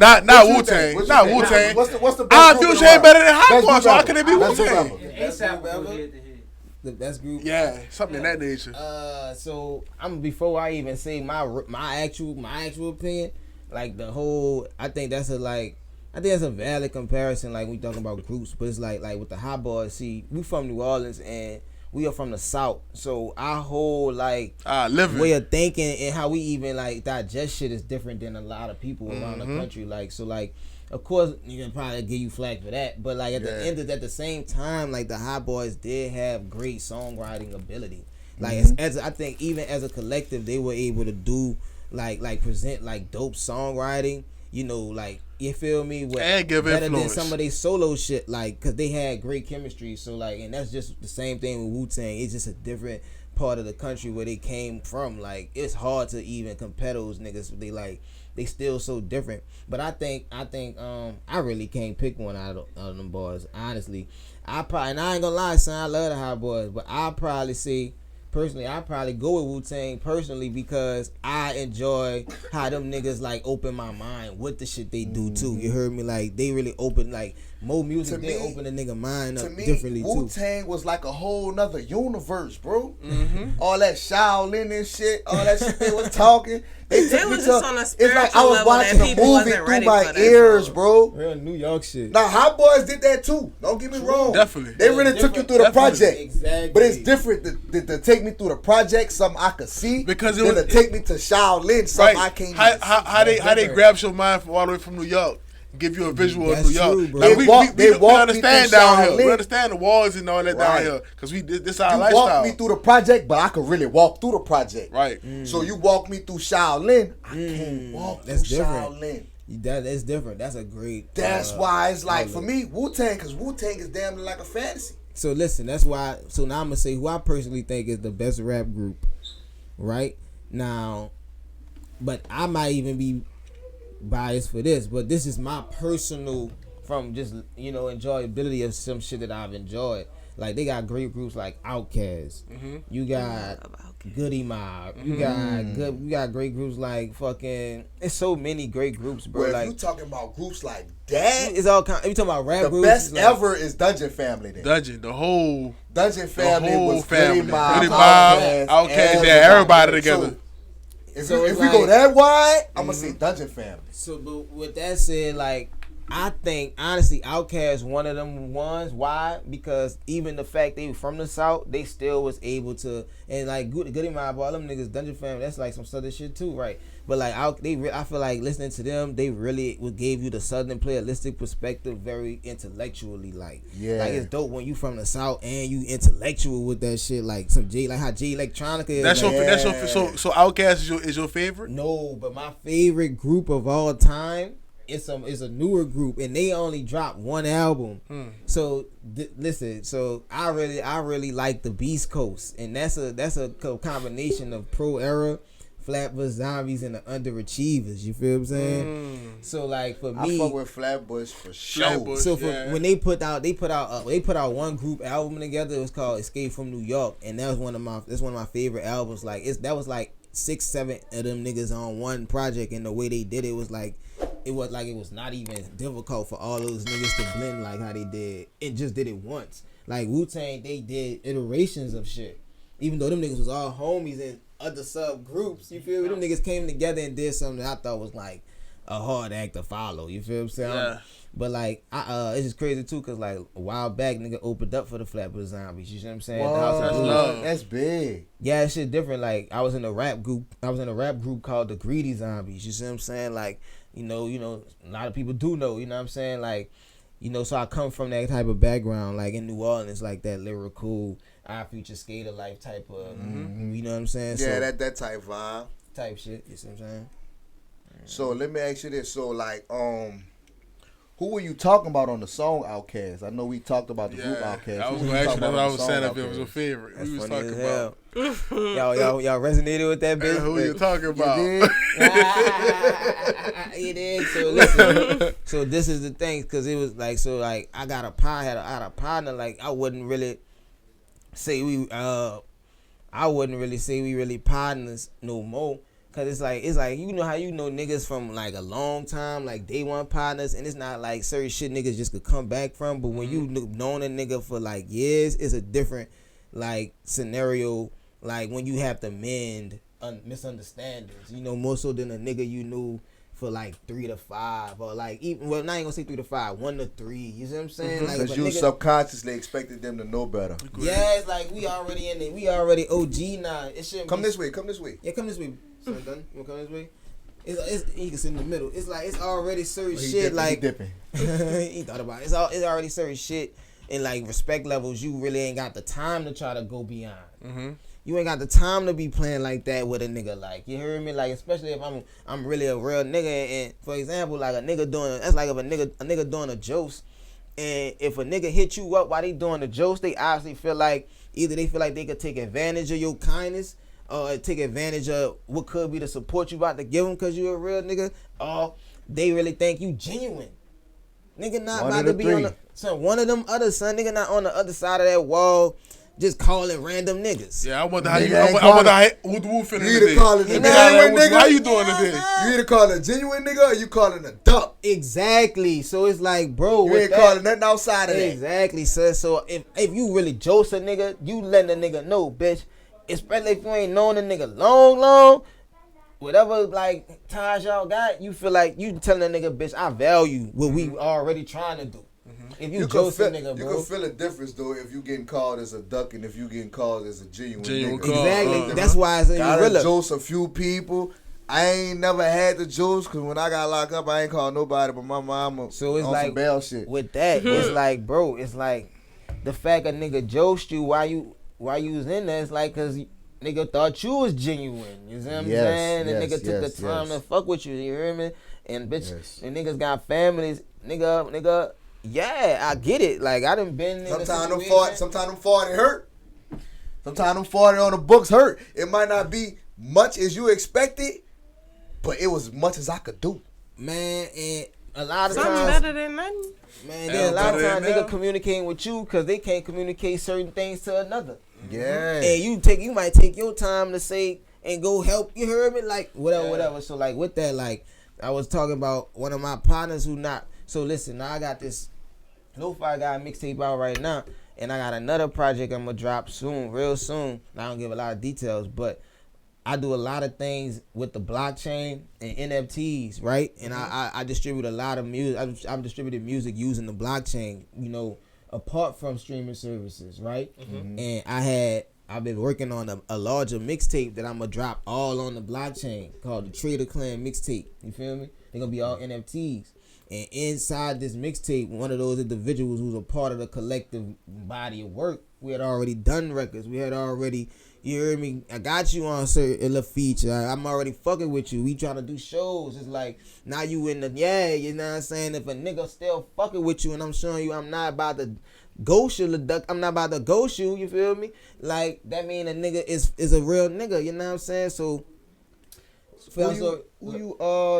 Wu-Tang. Not Wu-Tang. What's the I best group Future ain't better than Hot Best Boys, group so how ever. can it be Best group Wu-Tang? ever. ASAP will go head to head. the best group. Yeah, something in that nature. So before I even say my actual opinion, like the whole, I think that's a valid comparison. Like we talking about groups, but it's like with the Hot Boys. See, we from New Orleans and we are from the South, so our whole way of thinking and how we even like digest shit is different than a lot of people around the country. Like so, like of course you can probably give you flack for that, but like at the same time, like the Hot Boys did have great songwriting ability. Like as I think even as a collective, they were able to do like present like dope songwriting. Like you feel me? And give better influence. than some of their solo shit, like, cause they had great chemistry. So like, and that's just the same thing with Wu-Tang. It's just a different part of the country where they came from. Like, it's hard to even compare those niggas. They still so different. But I think I really can't pick one out of them boys. Honestly, and I ain't gonna lie, son, I love the Hot Boys, but I'll probably say. Personally, I probably go with Wu-Tang personally because I enjoy how them niggas like open my mind with the shit they do too. You heard me? Like they really open like more music. They open the nigga mind up differently too. Wu-Tang was like a whole nother universe, bro. All that Shaolin and shit, all that shit they was talking. They was just on a it's like I spiritual was level watching that a people movie wasn't through ready my for that, ears, bro. bro. Real New York shit. Now, Hot Boys did that too. Don't get me wrong. Definitely. They really took you through the project. Exactly. But it's different to take me through the project, something I could see, Because it than was- to take me to Shaolin, something I can't even see. How they grab your mind from all the way from New York, give you a visual of That's New York. true, bro. Like, They we walked me understand through down here. Shaolin. We understand the walls and all that down Right. here because this our You lifestyle. walked me through the project, but I could really walk through the project. Right. So you walk me through Shaolin, I can't walk That's through different. Shaolin. That's different. That's a great. That's why it's like, outlet. for me, Wu-Tang, because Wu-Tang is damn near like a fantasy. So listen, that's why. So now I'm gonna say who I personally think is the best rap group, right now. But I might even be biased for this, but this is my personal from just enjoyability of some shit that I've enjoyed. Like they got great groups like Outkast. You got Goody Mob. You got great groups like fucking. It's so many great groups, bro. But Like if you talking about groups like that, it's all kind. You talking about rap the groups? best like, ever is Dungeon Family. Then Dungeon, the whole Family was family. Goody Mob, Goody Mob, Outkast, Outkast, and yeah, everybody together. If So we it's go like- that wide, I'm gonna say Dungeon Family. So, but with that said, like I think honestly, Outkast one of them ones. Why? Because even the fact they were from the South, they still was able to, and like Goody Mob, all them niggas, Dungeon Fam, that's like some Southern shit too, right? But like I feel like listening to them, they really gave you the Southern playalistic perspective, very intellectually. Like it's dope when you from the South and you intellectual with that shit. Like some J, like how J Electronica is. That's like, your so Outkast is your favorite? No, but my favorite group of all time. It's a newer group and they only dropped one album. So listen, so I really like the Beast Coast, and that's a combination of Pro Era, Flatbush Zombies, and the Underachievers. You feel what I'm saying? So like for me, I fuck with Flatbush for sure. So when they put out one group album together, it was called Escape from New York, and that's one of my favorite albums. Like that was like 6-7 of them niggas on one project, and the way they did it was like. It was not even difficult for all those niggas to blend like how they did. It just did it once. Like Wu-Tang, they did iterations of shit. Even though them niggas was all homies in other subgroups, you feel me? Them niggas came together and did something that I thought was like a hard act to follow. You feel what I'm saying? Yeah. But like, it's just crazy too, cause like a while back, nigga opened up for the Flatbush Zombies. You see what I'm saying? Whoa, that's big. Yeah, that shit different. Like I was in a rap group called the Greedy Zombies. You see what I'm saying? Like. You know, a lot of people do know, you know what I'm saying? Like, so I come from that type of background, like in New Orleans, like that lyrical, our future skater life type of, you know what I'm saying? Yeah, so, that type vibe. Type shit, you see what I'm saying? So let me ask you this. So like, who were you talking about on the song Outkast? I know we talked about the group Outkast. I was going to ask you that. I was saying if it was your favorite. That's we was funny talking as hell. about. y'all resonated with that bitch? Who you talking about? You did. So listen. So this is the thing, because it was like, so like I had a partner. Like I wouldn't really say we really partners no more. Cause it's like you know how niggas from like a long time, like day one partners, and it's not like certain shit niggas just could come back from. But when you known a nigga for like years, it's a different like scenario. Like when you have to mend misunderstandings, more so than a nigga you knew for like 3 to 5, or like even not even gonna say 3 to 5, 1 to 3. You see what I'm saying? Like because you subconsciously expected them to know better. Yeah, it's like we already in it. We already OG now. It shouldn't come be, this way. Yeah, come this way. So done. You wanna come this way? It's he can sit in the middle. It's like it's already certain shit. Dipping, like dipping. He thought about it. It's already certain shit, and like respect levels. You really ain't got the time to try to go beyond. You ain't got the time to be playing like that with a nigga. Like you heard me. Like especially if I'm really a real nigga. And for example, like a nigga doing that's like if a nigga doing a jokes, and if a nigga hit you up while they doing the jokes, they obviously feel like either they feel like they could take advantage of your kindness. Or take advantage of what could be the support you about to give them because you a real nigga, or they really think you genuine. Nigga not about to be on one of them other son. Nigga not on the other side of that wall just calling random niggas. Yeah, I wonder how Wu feeling today. You either call it a genuine nigga. How you doing today? You either call it a genuine nigga or you calling a duck. Exactly. So it's like, bro, you ain't calling nothing outside of that. Exactly, sir. So if you really jose a nigga, you letting a nigga know, bitch. Especially if you ain't known a nigga long, whatever like ties y'all got, you feel like you telling a nigga, bitch, I value what we already trying to do. If you jose a nigga, bro. You can feel a difference though if you getting called as a duck and if you getting called as a genuine nigga. Exactly. That's why it's gotta jose a few people. I ain't never had the juice because when I got locked up, I ain't called nobody but my mama. So it's on like some bail shit. With that, it's like, bro, it's like the fact a nigga josed you while you was in there, it's like cause nigga thought you was genuine. You see what I'm saying? And nigga took the time to fuck with you. You hear me? And bitch, and niggas got families. Nigga. Yeah, I get it. Like I done been in sometimes them 40 hurt. Sometimes them 40 on the books hurt. It might not be much as you expected, but it was as much as I could do. Man, and a lot of something times better than nothing. Man, then a lot of times nigga communicating with you because they can't communicate certain things to another. Yeah. And you might take your time to say and go help. You heard me? Like whatever. So like with that, like I was talking about one of my partners who not. So listen, now I got this Lofi got a mixtape out right now, and I got another project I'm gonna drop soon, real soon. I don't give a lot of details, but I do a lot of things with the blockchain and NFTs, right? And I distribute a lot of music. I'm distributing music using the blockchain, apart from streaming services, right? And I've been working on a larger mixtape that I'm gonna drop all on the blockchain called the Trader Clan mixtape. You feel me? They're gonna be all NFTs. And inside this mixtape, one of those individuals who's a part of the collective body of work, we had already done records. We had already, you heard me? I got you on certain little feature. I'm already fucking with you. We trying to do shows. It's like, now you in the, you know what I'm saying? If a nigga still fucking with you and I'm showing you I'm not about to ghost you, I'm not about to ghost you, you feel me? Like, that mean a nigga is a real nigga, you know what I'm saying? So, who you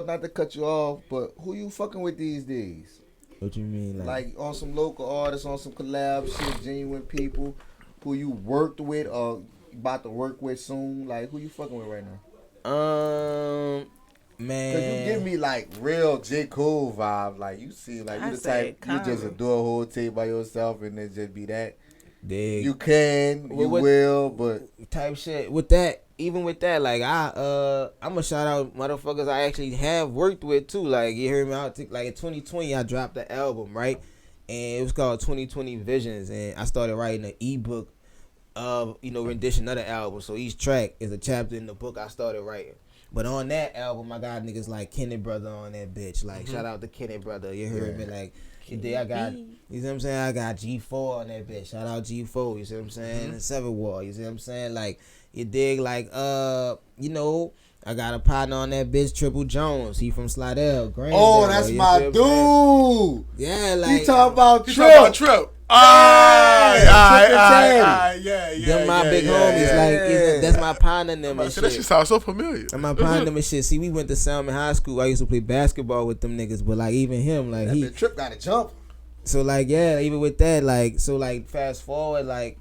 not to cut you off, but who you fucking with these days? What you mean? Like on some local artists, on some collab shit, genuine people who you worked with or about to work with soon? Like, who you fucking with right now? Man, Cause you give me like real J. Cole vibe. Like you see, like you the type you just do a whole tape by yourself and then just be that. Dig. You can, you will, but type shit with that. Even with that, like I'm gonna shout out motherfuckers I actually have worked with too. Like you heard me out. Like in 2020, I dropped the album, right, and it was called 2020 Visions, and I started writing an ebook of rendition of the album. So each track is a chapter in the book I started writing. But on that album, I got niggas like Kenny Brother on that bitch. Like shout out to Kenny Brother. You heard me? Like I got, you see what I'm saying? I got G4 on that bitch. Shout out G4. You see what I'm saying? And Seven War. You see what I'm saying? Like you dig? Like I got a partner on that bitch, Triple Jones. He from Slidell. Oh, that's my dude. Yeah, like he talking about Trip. Them my big homies. Like that's my partner and them and shit. That shit sounds so familiar. And my partner and them and shit. See, we went to Salmon High School. I used to play basketball with them niggas, but like even him, like that Trip got to jump. So like even with that, like fast forward, like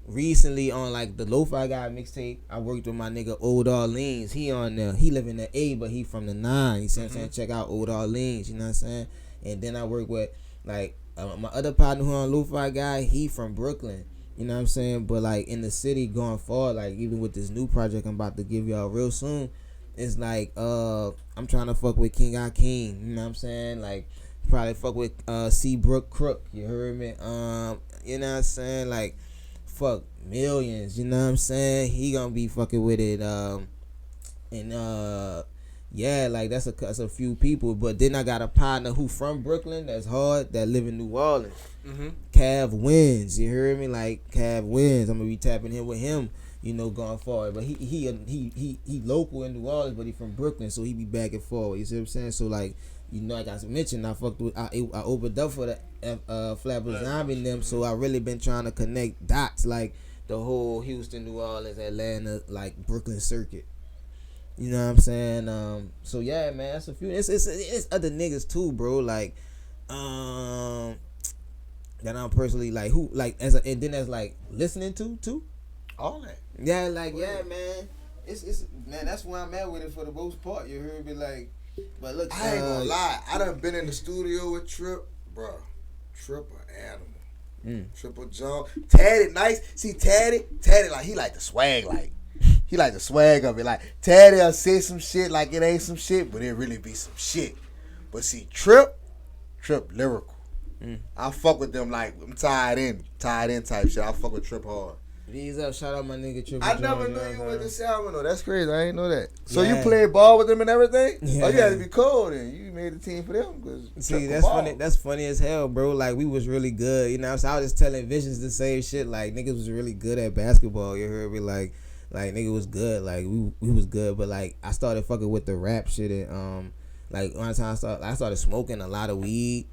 recently on like the Lofi guy mixtape, I worked with my nigga Old Orleans. He on there. He live in the A, but he from the 9. You see what I'm saying? Check out Old Orleans. You know what I'm saying? And then I work with like my other partner who on Lofi guy. He from Brooklyn. You know what I'm saying? But like in the city going forward, like even with this new project I'm about to give y'all real soon, it's like I'm trying to fuck with King Akeem. You know what I'm saying? Like probably fuck with Seabrook Crook. You heard me? You know what I'm saying? Like fuck millions. You know what I'm saying? He gonna be fucking with it. Yeah, like that's a few people. But then I got a partner who from Brooklyn that's hard that live in New Orleans. Cav Wins, you heard me? Like Cav Wins. I'm gonna be tapping him with him, going forward. But he local in New Orleans, but he from Brooklyn, so he be back and forward. You see what I'm saying? So like, like I mentioned, I opened up for the Flatbush Zombie and them, so I really been trying to connect dots, like the whole Houston, New Orleans, Atlanta, like Brooklyn circuit. You know what I'm saying? So yeah, man, that's a few. It's other niggas too, bro. Like, that I'm personally like who like and then as like listening to too. All that. Yeah, like yeah, man. It's man. That's where I'm at with it for the most part. You heard me? Like, but look, I ain't gonna lie. I done been in the studio with Trip, bro. Trip an animal. Triple John. Taddy nice. See Taddy like he like the swag like. He like the swag of it. Like, Taddy'll say some shit like it ain't some shit, but it really be some shit. But see, Trip lyrical. I fuck with them like, I'm tied in type shit. I fuck with Trip hard. These up, shout out my nigga Triple I Jones, never knew you went to Salmon though. That's crazy. I ain't know that. So yeah. you played ball with them and everything? Yeah. Oh, you had to be cold then. You made a team for them. See, that's funny. That's funny as hell, bro. Like, we was really good. You know what I'm saying? I was just telling Visions the same shit. Like, niggas was really good at basketball. You heard me? Like nigga was good. Like we was good, but like I started fucking with the rap shit and like one time I started smoking a lot of weed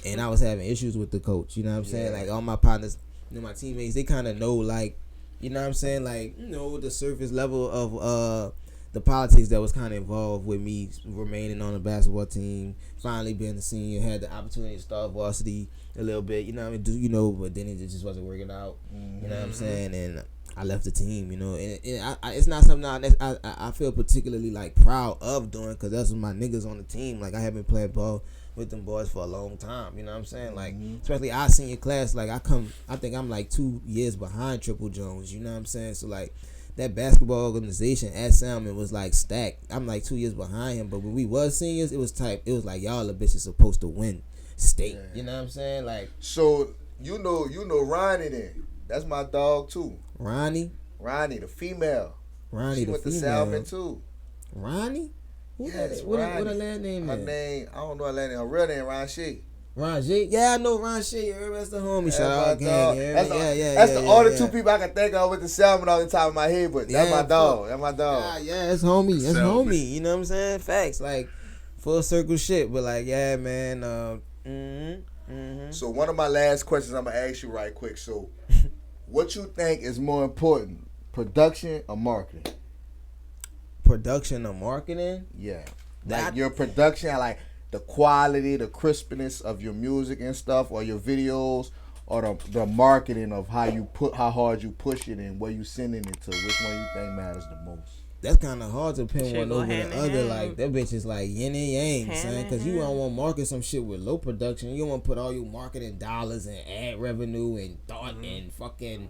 and I was having issues with the coach. You know what I'm saying? Like all my partners, my teammates, they kind of know like, you know what I'm saying? Like the surface level of the politics that was kind of involved with me remaining on the basketball team, finally being a senior, had the opportunity to start varsity a little bit. You know what I mean? But then it just wasn't working out. You know what I'm saying? And I left the team, and it's not something I feel particularly like proud of doing because that's my niggas on the team. Like I haven't played ball with them boys for a long time. You know what I'm saying? Like especially our senior class. Like I think I'm like 2 years behind Triple Jones. You know what I'm saying? So like that basketball organization at Salmon was like stacked. I'm like 2 years behind him, but when we was seniors, it was like y'all the bitches supposed to win state. Yeah. You know what I'm saying? Like, so you know Ronnie then. That's my dog too. Ronnie, the female. Ronnie, she the went female. to Salmon too. Ronnie? Yes, what Ronnie. What her last name Her is? name, I don't know her last name. Her real name, Ron Shea. Ron Shea? Yeah, I know Ron Shea. That's the homie. Shout out gang. That's the only two people I can think of with the Salmon on the top of my head, but that's my dog. That's my dog. Yeah, that's homie. That's homie. You know what I'm saying? Facts. Like, full circle shit. But like, yeah, man. So one of my last questions I'm going to ask you right quick. So what you think is more important, production or marketing? Production or marketing? Yeah. Like your production, like the quality, the crispness of your music and stuff, or your videos, or the marketing of how hard you push it and where you sending it to. Which one you think matters the most? That's kind of hard to pin one over hand the in other. hand. Like, that bitch is like yin and yang, son. Because you don't want to market some shit with low production. You don't want to put all your marketing dollars and ad revenue and thought and fucking,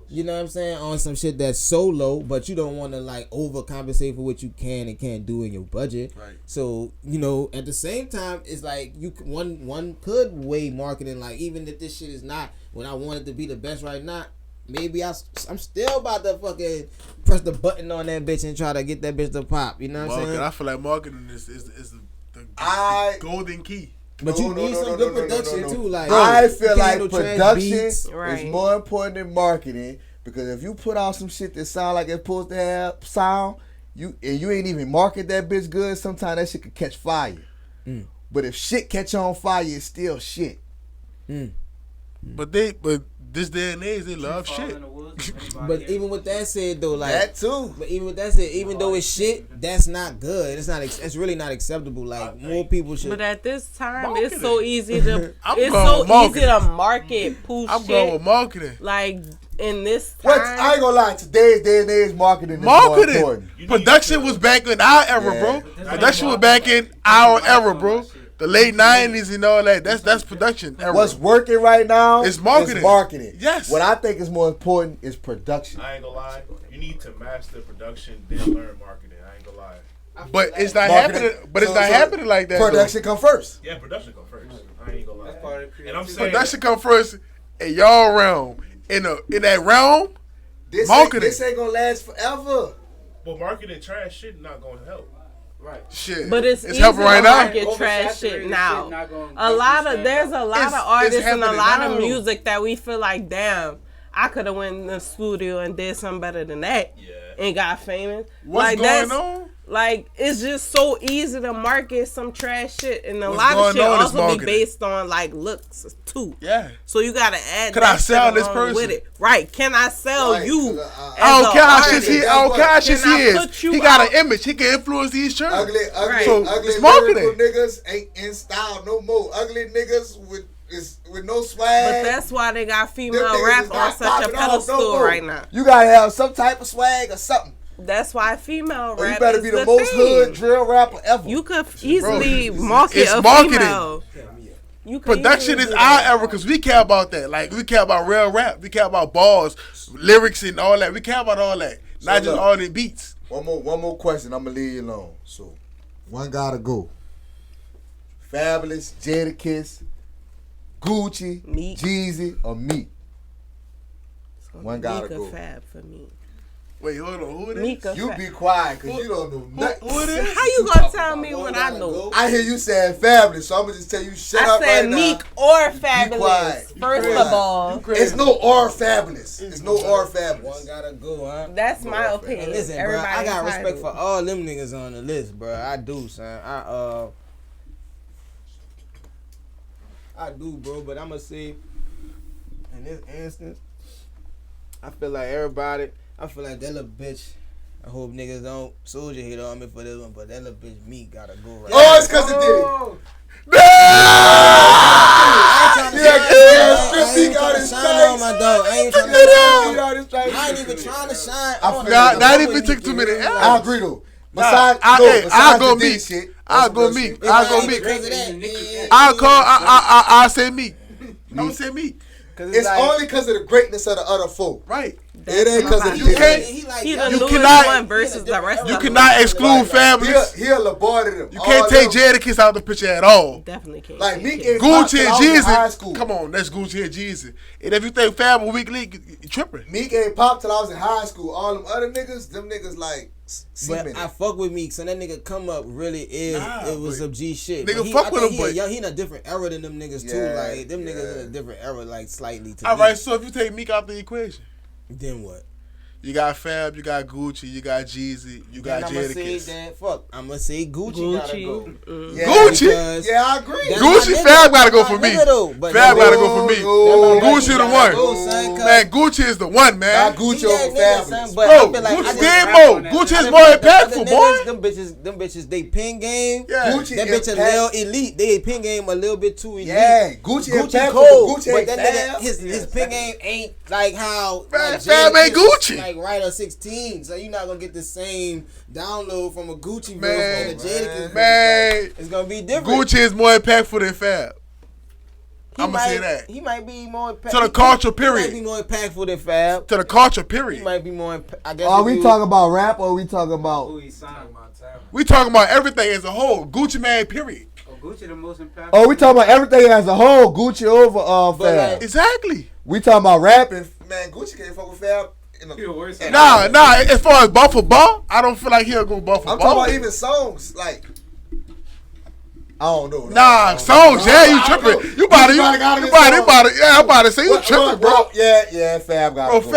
you know what I'm saying, on some shit that's so low, but you don't want to like overcompensate for what you can and can't do in your budget. Right. So, you know, at the same time, it's like one could weigh marketing. Like, even if this shit is not when I want it to be the best right now, maybe I'm still about to fucking press the button on that bitch and try to get that bitch to pop. You know what I'm saying? I feel like marketing is the golden key. But you need some good production too. Like, I feel like no production beats. is more important than marketing, because if you put out some shit that sound like it's supposed to have sound, you ain't even market that bitch good, sometimes that shit could catch fire. But if shit catch on fire, it's still shit. But this day and age, they love shit. But even with that said, though, like that too. But even with that said, even though it's shit, that's not good. It's not. It's really not acceptable. Like, more people should. But at this time, Marketing. it's so easy to. I'm it's going so with marketing. easy to market push I'm shit. going with marketing. Like, in this time. I ain't gonna lie. Today's day and age, marketing is more important. Production was back in our era, bro. Production was back in our era, bro. The late 90s and all that. That's production era. What's working right now is marketing. Yes. What I think is more important is production. I ain't gonna lie. You need to master production, then learn marketing. I ain't gonna lie. But it's not happening. But it's not happening like that. Production come first. Yeah, production come first. I ain't gonna lie. And I'm saying production come first in y'all realm. In that realm, marketing. This ain't gonna last forever. But marketing trash shit not gonna help. Right. Shit. But it's easy helping right to now. market trash shit now. There's a lot It's of artists and a happening lot now. of music that we feel like, damn, I could have went in the studio and did something better than that. Yeah. And got famous. What's going on? Like, it's just so easy to market some trash shit, and a What's lot of going shit on is also be marketing. based on like looks too. Yeah. So you gotta add. Can that I sell shit this along person? With it. Right? Can I sell Right, you? I don't care how shit he. I don't care how shit Can I he put is. you He got out? an image. He can influence these children. Ugly it's marketing. lyrical niggas ain't in style no more. Ugly niggas with no swag. But that's why they got Them female niggas rap is on not such a popping off no pedestal more. right now. You gotta have some type of swag or something. That's why female Or rap you better is be the most thing. hood drill rapper ever. You could easily market it's a marketing. female. You could Production easily is do our that. era because we care about that. Like, we care about real rap. We care about bars, lyrics, and all that. We care about all that, not just look. all the beats. One more question. I'm gonna leave you alone. So, one gotta go. Fabulous, Jadakiss, Gucci, Meek. Jeezy, or Meek. One gotta Mika go. Fab for me. Wait, hold on. Who it is? Mika You Fab. be quiet because you don't know nothing. Who it is? How you gonna tell me what I know? I hear you saying Fabulous, so I'm gonna just tell you shut I up said right Meek now. or Be Fabulous. quiet. First Be of quiet. all, It's no or Fabulous. It's no or Fabulous. One gotta go, huh? that's my opinion. Listen, bro, Everybody I got entitled. respect for all them niggas on the list, bro. I do, son. I do, bro. But I'ma say, in this instance, I feel like everybody. I feel like that little bitch. I hope niggas don't soldier hit on me for this one, but that little bitch Meek gotta go right. Oh, it's because it did it. I ain't even trying to shine. Not even took 2 minutes. I agree though. I'll go Meek. I'll go Meek. I'll go Meek. I'll say Meek. I'm gonna say Meek. It's like, only because of the greatness of the other folk. Right. It ain't because of You can't. He the You newest cannot- one versus the rest of You them. cannot exclude families. He'll laboratory them. You can't take Jadakiss out of the picture at all. Definitely can't. Like take Meek it. and Pop Gucci till and I was in high Jeezy. school. Come on, that's Gucci and Jeezy. And if you think Fab or Weak League, you tripping. Meek ain't Pop till I was in high school. All them other niggas, them niggas like But I fuck with Meek, so that nigga come up really is it was some G shit. Nigga But fuck with him, he, but he in a different era than them niggas too. Yeah, Like them niggas in a different era, like slightly. To All me. right, so if you take Meek out the equation, Then what? you got Fab, you got Gucci, you got Jeezy, you got Then I'ma say Jadakiss. that. Fuck, I'ma say Gucci gotta go. Yeah, Gucci? Because Yeah, I agree. that's Gucci, my nigga. Fab gotta go That's for my me. nigga though, but Fab no, gotta go for me. no, Gucci the gotta one. go, son, 'cause Man, Gucci is the one, man. Not Gucci he that over nigga, Fabulous. son, but Bro, I feel like Gucci I did just more. that. Gucci I is feel more like the other impactful, niggas, boy. them bitches, they pin game. Yeah. Gucci That bitch a impact- little elite. They pin game a little bit too elite. Yeah, Gucci impactful, cold, Gucci but ain't that Fab. nigga, his pin game ain't like how like Fab ain't Jadakiss Gucci. Like right or 16, so you're not gonna get the same download from a Gucci verse Man, and a Jadakiss verse. man. Like, it's gonna be different. Gucci is more impactful than Fab. He I'ma might- say that. He might be more impactful. To the culture, He might period. be more impactful than Fab. To the culture, He period. might be more. I guess. Are if we you- talking about rap or are we talking about? Who he signed? We talking about everything as a whole. Gucci man, period. Oh, Gucci the most impactful. Oh, we talking about everything as a whole. Gucci over But Fab. like- Exactly. We talking about rapping. Man, Gucci can't fuck with Fab. He the worst. Nah. As far as ball for ball, I don't feel like he'll go ball for I'm ball. talking about even songs like. I don't know. Nah, songs. Yeah, you tripping. You about to. Yeah, I'm about to say you What, tripping, bro. Yeah, Fab got Bro,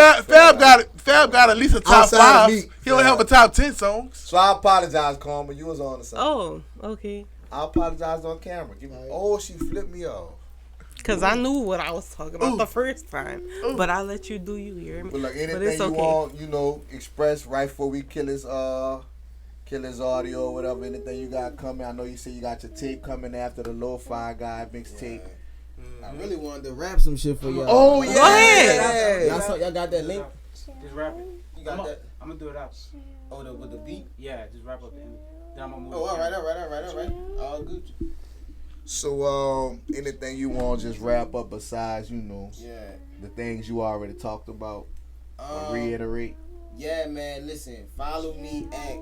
Fab got at least a top Outside of 5. me, He don't Fab. have a top 10 songs. So I apologize, Karma. You was on to something. Oh, okay. I apologize on camera. She flipped me off. Because I knew what I was talking about the first time. But I'll let you do you, hear me? But like anything it's you okay. want, express right before we kill his audio or whatever. Anything you got coming? I know you said you got your tape coming after the Lofi guy mixtape. I really wanted to rap some shit for y'all. Oh yeah, Go ahead. Y'all got that link? Just rap it. You got that? I'm gonna do it out. Oh, with the beat. Yeah, just wrap up the end. Then I'm gonna move. Oh, all right. All good. So anything you want, just wrap up besides Yeah. the things you already talked about. Or reiterate. Yeah, man. Listen, follow me at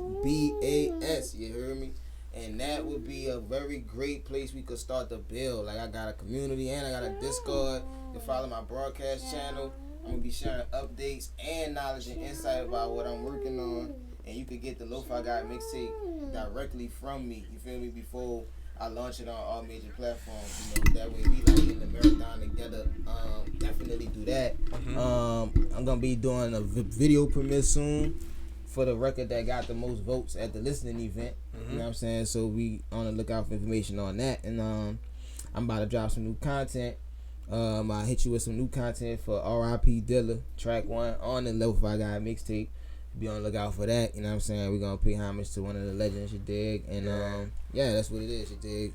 GOODNEWSBAS. You heard me? And that would be a very great place we could start to build. Like I got a community and I got a Discord. You follow my broadcast channel. I'm gonna be sharing updates and knowledge and insight about what I'm working on. And you could get the Lo-Fi Guy mixtape directly from me. You feel me? Before I launch it on all major platforms. That way we like in the marathon together. Definitely do that. I'm gonna be doing a video premiere soon for the record that got the most votes at the listening event. You know what I'm saying? So we on the lookout for information on that. And I'm about to drop some new content. I'll hit you with some new content for R.I.P. Dilla, track 1 on the Lo-Fi Guy mixtape. Be on the lookout for that. You know what I'm saying? We're gonna pay homage to one of the legends, you dig? And that's what it is, you dig?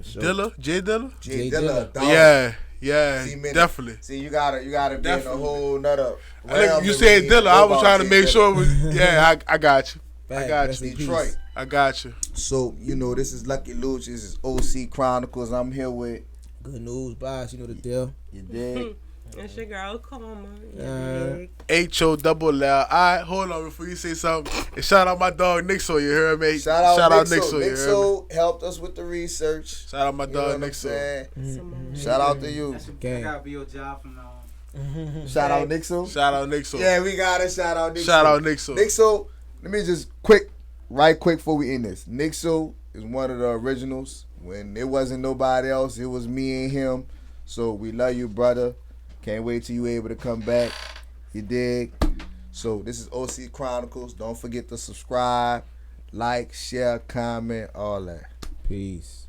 Sure. Dilla, J Dilla. J Dilla. Dilla. Yeah, See, man, definitely. See, you gotta be in a Definitely. whole nother. I think realm you that said we Dilla. know I was about trying to J make Dilla. sure it was. Yeah, I got you. I got Rest you. in Detroit. peace. I got you. So this is Lucky Luch. This is OC Chronicles. I'm here with Good News Bas, you know the deal. you dig. It's your girl, Karma. HOLL. Alright, hold on before you say something. And shout out my dog Nixo, you heard me? Shout out Nixo, you heard me? Nixo helped us with the research. Shout out my You know dog what I'm Nixo. saying? Shout out to you. That Gang. gotta be your job from now on. Shout out Nixo. Shout out Nixo. Yeah, we got it. Shout out Nixo. Shout out Nixo. Nixo, let me just right quick before we end this. Nixo is one of the originals. When it wasn't nobody else, it was me and him. So we love you, brother. Can't wait till you able to come back. You dig? So this is OC Chronicles. Don't forget to subscribe, like, share, comment, all that. Peace.